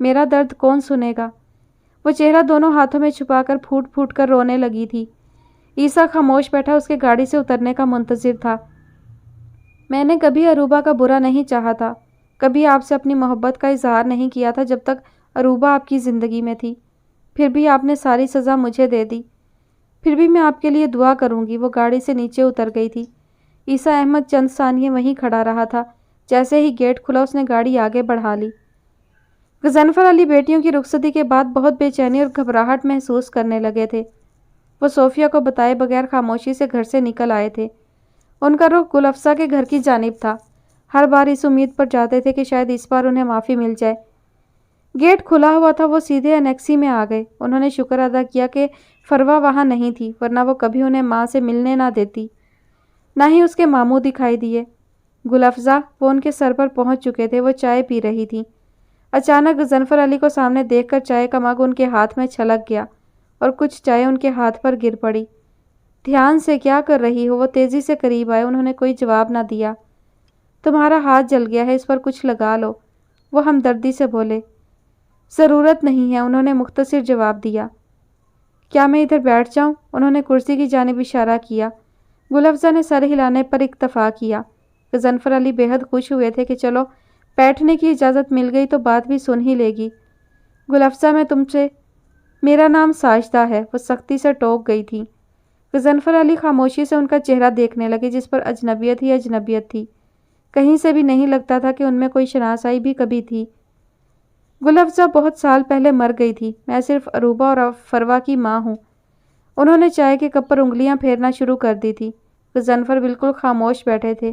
میرا درد کون سنے گا؟ وہ چہرہ دونوں ہاتھوں میں چھپا کر پھوٹ پھوٹ کر رونے لگی تھی۔ عیسیٰ خاموش بیٹھا اس کے گاڑی سے اترنے کا منتظر تھا۔ میں نے کبھی عروبہ کا برا نہیں چاہا تھا، کبھی آپ سے اپنی محبت کا اظہار نہیں کیا تھا جب تک عروبہ آپ کی زندگی میں تھی۔ پھر بھی آپ نے ساری سزا مجھے دے دی۔ پھر بھی میں آپ کے لیے دعا کروں گی۔ وہ گاڑی سے نیچے اتر گئی تھی۔ عیسیٰ احمد چند ثانیے وہیں کھڑا رہا تھا۔ جیسے ہی گیٹ کھلا اس نے گاڑی آگے بڑھا لی۔ غضنفر علی بیٹیوں کی رخصتی کے بعد بہت بے چینی اور گھبراہٹ محسوس کرنے لگے تھے۔ وہ صوفیہ کو بتائے بغیر خاموشی سے گھر سے نکل آئے تھے۔ ان کا رخ گل افزا کے گھر کی جانب تھا۔ ہر بار اس امید پر جاتے تھے کہ شاید اس بار انہیں معافی مل جائے۔ گیٹ کھلا ہوا تھا، وہ سیدھے انیکسی میں آ گئے۔ انہوں نے شکر ادا کیا کہ فروا وہاں نہیں تھی، ورنہ وہ کبھی انہیں ماں سے ملنے نہ دیتی، نہ ہی اس کے ماموں دکھائی دیے۔ گل افزا، وہ ان کے سر پر پہنچ چکے تھے۔ وہ چائے پی رہی تھی۔ اچانک غضنفر علی کو سامنے دیکھ کر چائے کا مگ ان کے ہاتھ میں چھلک گیا اور کچھ چائے ان کے ہاتھ پر گر پڑی۔ دھیان سے، کیا کر رہی ہو؟ وہ تیزی سے قریب آئے۔ انہوں نے کوئی جواب نہ دیا۔ تمہارا ہاتھ جل گیا ہے، اس پر کچھ لگا لو، وہ ہمدردی سے بولے۔ ضرورت نہیں ہے، انہوں نے مختصر جواب دیا۔ کیا میں ادھر بیٹھ جاؤں؟ انہوں نے کرسی کی جانب اشارہ کیا۔ گل افزا نے سر ہلانے پر اکتفا کیا۔ غضنفر علی بے حد خوش ہوئے تھے کہ چلو بیٹھنے کی اجازت مل گئی تو بات بھی سن ہی لے گی۔ گل افزا، میں تم سے، میرا نام ساجدہ ہے، وہ سختی سے ٹوک گئی تھی۔ غضنفر علی خاموشی سے ان کا چہرہ دیکھنے لگے، جس پر اجنبیت ہی اجنبیت تھی۔ کہیں سے بھی نہیں لگتا تھا کہ ان میں کوئی شناسائی بھی کبھی تھی۔ گل افزا بہت سال پہلے مر گئی تھی، میں صرف عروبہ اور فروا کی ماں ہوں۔ انہوں نے چائے کے کپ پر انگلیاں پھیرنا شروع کر دی تھی۔ غضنفر بالکل خاموش بیٹھے تھے۔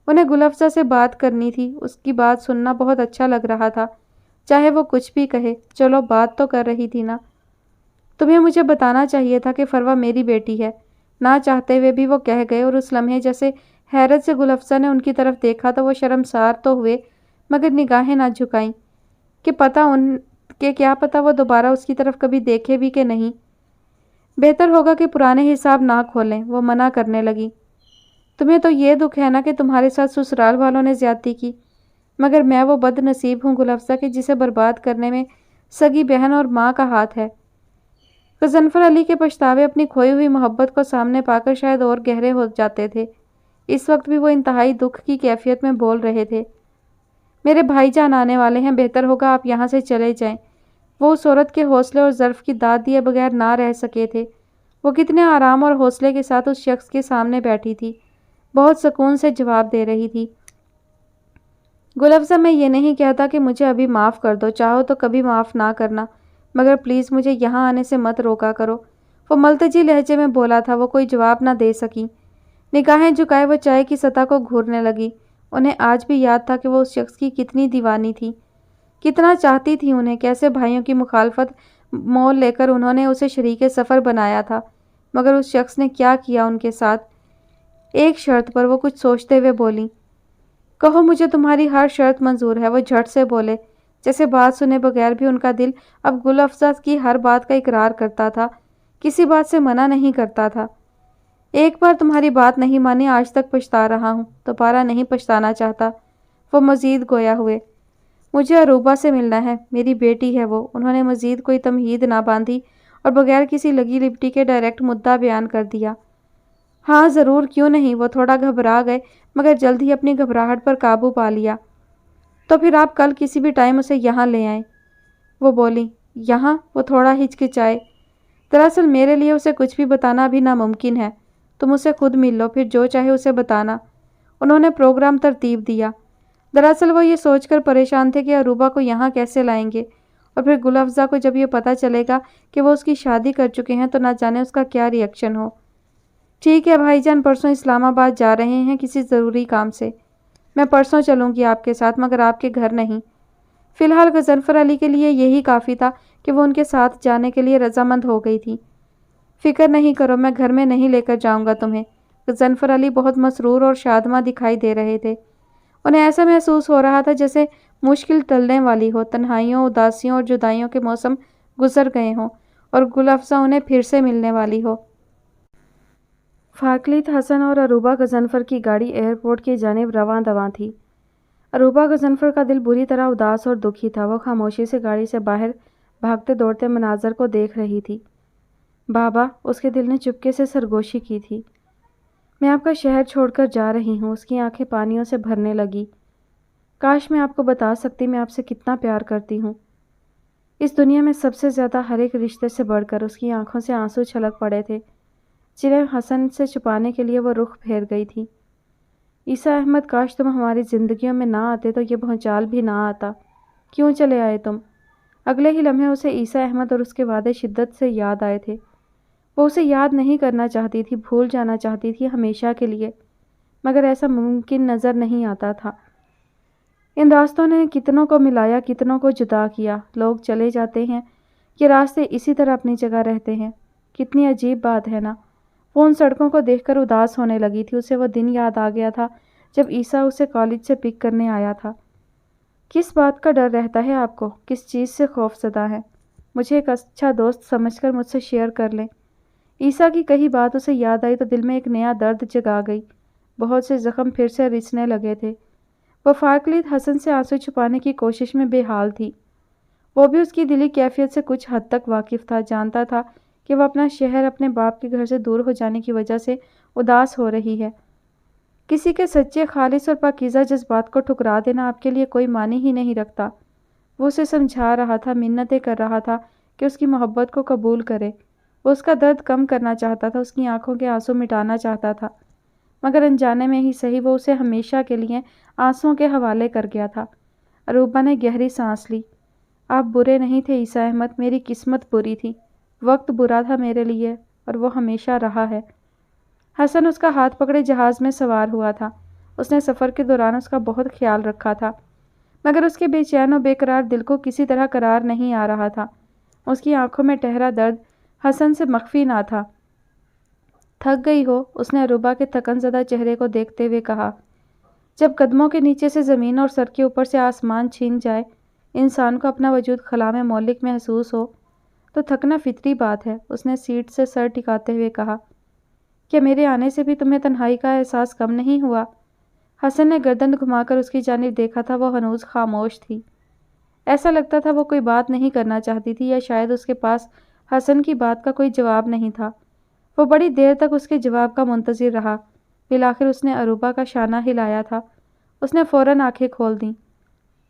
انہیں گل افزا سے بات کرنی تھی، اس کی بات سننا بہت اچھا لگ رہا تھا، چاہے وہ کچھ بھی کہے۔ چلو بات تو کر رہی تھی نا۔ تمہیں مجھے بتانا چاہیے تھا کہ فروا میری بیٹی ہے۔ نہ چاہتے ہوئے بھی وہ کہہ گئے، اور اس لمحے جیسے حیرت سے گل افزا نے ان کی طرف دیکھا تو وہ شرمسار تو ہوئے مگر نگاہیں نہ جھکائیں کہ کیا پتہ وہ دوبارہ اس کی طرف کبھی دیکھے بھی کہ نہیں۔ بہتر ہوگا کہ پرانے حساب نہ کھولیں، وہ منع کرنے لگی۔ تمہیں تو یہ دکھ ہے نا کہ تمہارے ساتھ سسرال والوں نے زیادتی کی، مگر میں وہ بد نصیب ہوں گل افزا کہ جسے برباد کرنے میں سگی بہن اور ماں کا ہاتھ ہے۔ غضنفر علی کے پچھتاوے اپنی کھوئی ہوئی محبت کو سامنے پا کر شاید اور گہرے ہو جاتے تھے۔ اس وقت بھی وہ انتہائی دکھ کی کیفیت میں بول رہے تھے۔ میرے بھائی جان آنے والے ہیں، بہتر ہوگا آپ یہاں سے چلے جائیں۔ وہ اس عورت کے حوصلے اور ظرف کی داد دیے بغیر نہ رہ سکے تھے۔ وہ کتنے آرام اور حوصلے کے ساتھ اس شخص کے سامنے بیٹھی تھی، بہت سکون سے جواب دے رہی تھی۔ گل افزا، میں یہ نہیں کہتا کہ مجھے ابھی معاف کر دو، چاہو تو کبھی معاف نہ کرنا، مگر پلیز مجھے یہاں آنے سے مت روکا کرو۔ وہ ملتجی لہجے میں بولا تھا۔ وہ کوئی جواب نہ دے سکی، نگاہیں جھکائے وہ چائے کی سطح کو گھورنے لگی۔ انہیں آج بھی یاد تھا کہ وہ اس شخص کی کتنی دیوانی تھی، کتنا چاہتی تھی انہیں، کیسے بھائیوں کی مخالفت مول لے کر انہوں نے اسے شریک سفر بنایا تھا، مگر اس شخص نے کیا کیا ان کے ساتھ۔ ایک شرط پر وہ کچھ سوچتے ہوئے بولی، کہو مجھے تمہاری ہر شرط منظور ہے۔ وہ جھٹ سے بولے، جیسے بات سنے بغیر بھی ان کا دل اب گل افزا کی ہر بات کا اقرار کرتا تھا، کسی بات سے منع نہیں کرتا تھا۔ ایک بار تمہاری بات نہیں مانی، آج تک پچھتا رہا ہوں، دوبارہ نہیں پچھتانا چاہتا۔ وہ مزید گویا ہوئے، مجھے عروبہ سے ملنا ہے، میری بیٹی ہے وہ۔ انہوں نے مزید کوئی تمہید نہ باندھی اور بغیر کسی لگی لپٹی کے ڈائریکٹ مدعا بیان کر دیا۔ ہاں ضرور، کیوں نہیں۔ وہ تھوڑا گھبرا گئے مگر جلد ہی اپنی گھبراہٹ پر قابو پا لیا۔ تو پھر آپ کل کسی بھی ٹائم اسے یہاں لے آئیں۔ وہ بولی، یہاں؟ وہ تھوڑا ہچکچائے۔ دراصل میرے لیے اسے کچھ بھی بتانا ابھی ناممکن ہے، تم اسے خود مل لو، پھر جو چاہے اسے بتانا۔ انہوں نے پروگرام ترتیب دیا۔ دراصل وہ یہ سوچ کر پریشان تھے کہ عروبہ کو یہاں کیسے لائیں گے، اور پھر گل افزا کو جب یہ پتہ چلے گا کہ وہ اس کی شادی کر چکے ہیں تو نہ جانے اس کا کیا ری ایکشن ہو۔ ٹھیک ہے بھائی جان، پرسوں اسلام آباد جا رہے ہیں کسی ضروری کام سے، میں پرسوں چلوں گی آپ کے ساتھ، مگر آپ کے گھر نہیں۔ فی الحال غضنفر علی کے لیے یہی کافی تھا کہ وہ ان کے ساتھ جانے کے لیے رضامند ہو گئی تھی۔ فکر نہیں کرو، میں گھر میں نہیں لے کر جاؤں گا تمہیں۔ غضنفر علی بہت مسرور اور شادماں دکھائی دے رہے تھے۔ انہیں ایسا محسوس ہو رہا تھا جیسے مشکل ٹلنے والی ہو، تنہائیوں، اداسیوں اور جدائیوں کے موسم گزر گئے ہوں اور گل افزا انہیں پھر سے ملنے والی ہو۔ فارکلیت حسن اور عروبہ غضنفر کی گاڑی ایئرپورٹ کی جانب رواں دواں تھی۔ عروبہ غضنفر کا دل بری طرح اداس اور دکھی تھا۔ وہ خاموشی سے گاڑی سے باہر بھاگتے دوڑتے مناظر کو دیکھ رہی تھی۔ بابا، اس کے دل نے چپکے سے سرگوشی کی تھی، میں آپ کا شہر چھوڑ کر جا رہی ہوں۔ اس کی آنکھیں پانیوں سے بھرنے لگی۔ کاش میں آپ کو بتا سکتی میں آپ سے کتنا پیار کرتی ہوں۔ اس دنیا میں سب سے زیادہ، ہر ایک رشتے سے بڑھ کر۔ اس کی آنکھوں سے آنسو چھلک پڑے تھے جنہیں حسن سے چھپانے کے لیے وہ رخ پھیر گئی تھی۔ عیسیٰ احمد، کاش تم ہماری زندگیوں میں نہ آتے تو یہ بھونچال بھی نہ آتا۔ کیوں چلے آئے تم؟ اگلے ہی لمحے اسے عیسیٰ احمد اور اس کے وعدے شدت سے یاد آئے تھے۔ وہ اسے یاد نہیں کرنا چاہتی تھی، بھول جانا چاہتی تھی ہمیشہ کے لیے، مگر ایسا ممکن نظر نہیں آتا تھا۔ ان راستوں نے کتنوں کو ملایا، کتنوں کو جدا کیا۔ لوگ چلے جاتے ہیں، یہ راستے اسی طرح اپنی جگہ رہتے ہیں۔ کتنی عجیب بات ہے نا۔ وہ ان سڑکوں کو دیکھ کر اداس ہونے لگی تھی۔ اسے وہ دن یاد آ گیا تھا جب عیسیٰ اسے کالج سے پک کرنے آیا تھا۔ کس بات کا ڈر رہتا ہے آپ کو؟ کس چیز سے خوف زدہ ہے؟ مجھے ایک اچھا دوست سمجھ کر مجھ سے شیئر کر لیں۔ عیسیٰ کی کہی بات اسے یاد آئی تو دل میں ایک نیا درد جگا گئی۔ بہت سے زخم پھر سے رچنے لگے تھے۔ وہ فارکلیت حسن سے آنسو چھپانے کی کوشش میں بے حال تھی۔ وہ بھی اس کی دلی کیفیت سے کچھ حد تک واقف تھا، جانتا تھا کہ وہ اپنا شہر، اپنے باپ کے گھر سے دور ہو جانے کی وجہ سے اداس ہو رہی ہے۔ کسی کے سچے، خالص اور پاکیزہ جذبات کو ٹھکرا دینا آپ کے لیے کوئی معنی ہی نہیں رکھتا۔ وہ اسے سمجھا رہا تھا، منتیں کر رہا تھا کہ اس کی محبت کو قبول کرے۔ وہ اس کا درد کم کرنا چاہتا تھا، اس کی آنکھوں کے آنسو مٹانا چاہتا تھا، مگر انجانے میں ہی صحیح وہ اسے ہمیشہ کے لیے آنسوؤں کے حوالے کر گیا تھا۔ عروبہ نے گہری سانس لی۔ آپ برے نہیں تھے عیسیٰ احمد، میری قسمت بری تھی، وقت برا تھا میرے لیے، اور وہ ہمیشہ رہا ہے۔ حسن اس کا ہاتھ پکڑے جہاز میں سوار ہوا تھا۔ اس نے سفر کے دوران اس کا بہت خیال رکھا تھا، مگر اس کے بے چین و بے قرار دل کو کسی طرح قرار نہیں آ رہا تھا۔ اس کی آنکھوں میں ٹہرا درد حسن سے مخفی نہ تھا۔ تھک گئی ہو؟ اس نے عروبہ کے تھکن زدہ چہرے کو دیکھتے ہوئے کہا۔ جب قدموں کے نیچے سے زمین اور سر کے اوپر سے آسمان چھین جائے، انسان کو اپنا وجود خلا میں مولک محسوس ہو تو تھکنا فطری بات ہے۔ اس نے سیٹ سے سر ٹکاتے ہوئے کہا، کیا میرے آنے سے بھی تمہیں تنہائی کا احساس کم نہیں ہوا؟ حسن نے گردن گھما کر اس کی جانب دیکھا تھا۔ وہ ہنوز خاموش تھی۔ ایسا لگتا تھا وہ کوئی بات نہیں کرنا چاہتی تھی، یا شاید اس کے پاس حسن کی بات کا کوئی جواب نہیں تھا۔ وہ بڑی دیر تک اس کے جواب کا منتظر رہا۔ بالآخر اس نے عروبہ کا شانہ ہلایا تھا۔ اس نے فوراً آنکھیں کھول دیں۔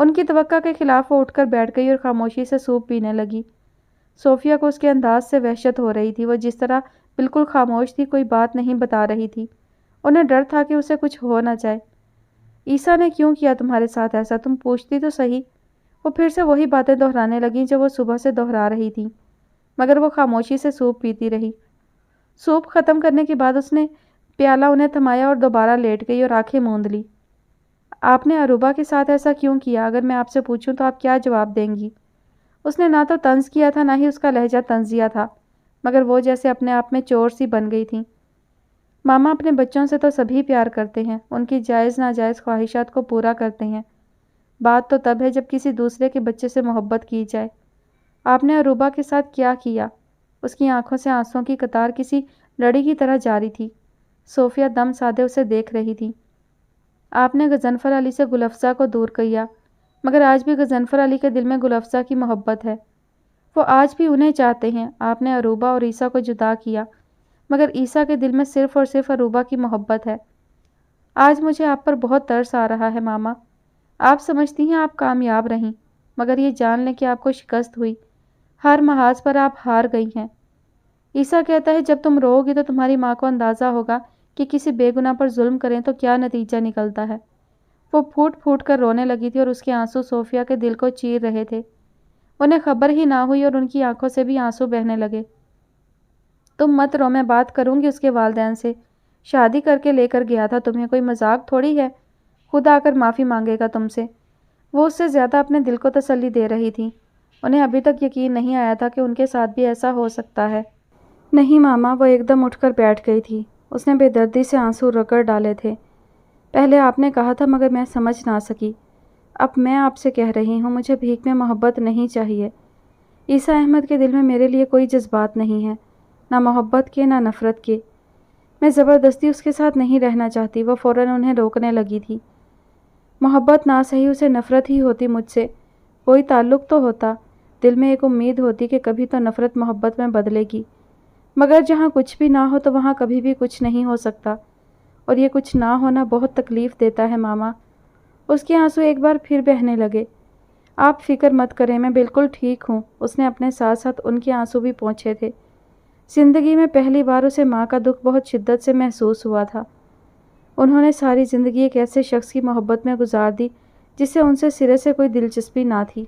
ان کی توقع کے خلاف وہ اٹھ کر بیٹھ گئی اور خاموشی سے سوپ پینے لگی۔ صوفیہ کو اس کے انداز سے وحشت ہو رہی تھی۔ وہ جس طرح بالکل خاموش تھی، کوئی بات نہیں بتا رہی تھی۔ انہیں ڈر تھا کہ اسے کچھ ہو نہ جائے۔ عیسیٰ نے کیوں کیا تمہارے ساتھ ایسا؟ تم پوچھتی تو صحیح۔ وہ پھر سے وہی باتیں دہرانے لگیں جو وہ صبح سے دہرا رہی تھی، مگر وہ خاموشی سے سوپ پیتی رہی۔ سوپ ختم کرنے کے بعد اس نے پیالہ انہیں تھمایا اور دوبارہ لیٹ گئی اور آنکھیں موند لی۔ آپ نے عروبہ کے ساتھ ایسا کیوں کیا؟ اگر میں آپ سے پوچھوں تو آپ کیا جواب دیں گی؟ اس نے نہ تو طنز کیا تھا، نہ ہی اس کا لہجہ طنزیہ تھا، مگر وہ جیسے اپنے آپ میں چور سی بن گئی تھی۔ ماما اپنے بچوں سے تو سبھی پیار کرتے ہیں، ان کی جائز ناجائز خواہشات کو پورا کرتے ہیں۔ بات تو تب ہے جب کسی دوسرے کے بچے سے محبت کی جائے۔ آپ نے عروبہ کے ساتھ کیا کیا؟ اس کی آنکھوں سے آنسوؤں کی قطار کسی لڑی کی طرح جاری تھی۔ صوفیہ دم سادے اسے دیکھ رہی تھی۔ آپ نے غضنفر علی سے گل افزا کو دور کیا، مگر آج بھی غضنفر علی کے دل میں گل افزا کی محبت ہے۔ وہ آج بھی انہیں چاہتے ہیں۔ آپ نے عروبہ اور عیسیٰ کو جدا کیا، مگر عیسیٰ کے دل میں صرف اور صرف عروبہ کی محبت ہے۔ آج مجھے آپ پر بہت ترس آ رہا ہے ماما۔ آپ سمجھتی ہیں آپ کامیاب رہیں، مگر یہ جان لیں کہ آپ کو شکست ہوئی۔ ہر محاذ پر آپ ہار گئی ہیں۔ عیسیٰ کہتا ہے جب تم رو گی تو تمہاری ماں کو اندازہ ہوگا کہ کسی بے گناہ پر ظلم کریں تو کیا نتیجہ نکلتا ہے۔ وہ پھوٹ پھوٹ کر رونے لگی تھی اور اس کے آنسو صوفیہ کے دل کو چیر رہے تھے۔ انہیں خبر ہی نہ ہوئی اور ان کی آنکھوں سے بھی آنسو بہنے لگے۔ تم مت رو، میں بات کروں گی اس کے والدین سے۔ شادی کر کے لے کر گیا تھا تمہیں، کوئی مذاق تھوڑی ہے۔ خود آ کر معافی مانگے گا تم سے۔ وہ اس سے زیادہ اپنے دل کو تسلی دے رہی تھی۔ انہیں ابھی تک یقین نہیں آیا تھا کہ ان کے ساتھ بھی ایسا ہو سکتا ہے۔ نہیں ماما، وہ ایک دم اٹھ کر بیٹھ گئی تھی۔ اس نے بے دردی سے آنسو رگڑ ڈالے تھے۔ پہلے آپ نے کہا تھا مگر میں سمجھ نہ سکی۔ اب میں آپ سے کہہ رہی ہوں، مجھے بھیک میں محبت نہیں چاہیے۔ عیسیٰ احمد کے دل میں میرے لیے کوئی جذبات نہیں ہیں، نہ محبت کے نہ نفرت کے۔ میں زبردستی اس کے ساتھ نہیں رہنا چاہتی۔ وہ فوراً انہیں روکنے لگی تھی۔ محبت نہ صحیح، اسے نفرت ہی ہوتی مجھ سے۔ کوئی تعلق تو ہوتا، دل میں ایک امید ہوتی کہ کبھی تو نفرت محبت میں بدلے گی، مگر جہاں کچھ بھی نہ ہو تو وہاں کبھی بھی کچھ نہیں ہو سکتا، اور یہ کچھ نہ ہونا بہت تکلیف دیتا ہے ماما۔ اس کے آنسو ایک بار پھر بہنے لگے۔ آپ فکر مت کریں، میں بالکل ٹھیک ہوں۔ اس نے اپنے ساتھ ساتھ ان کے آنسو بھی پونچھے تھے۔ زندگی میں پہلی بار اسے ماں کا دکھ بہت شدت سے محسوس ہوا تھا۔ انہوں نے ساری زندگی ایک ایسے شخص کی محبت میں گزار دی جس سے ان سے سرے سے کوئی دلچسپی نہ تھی۔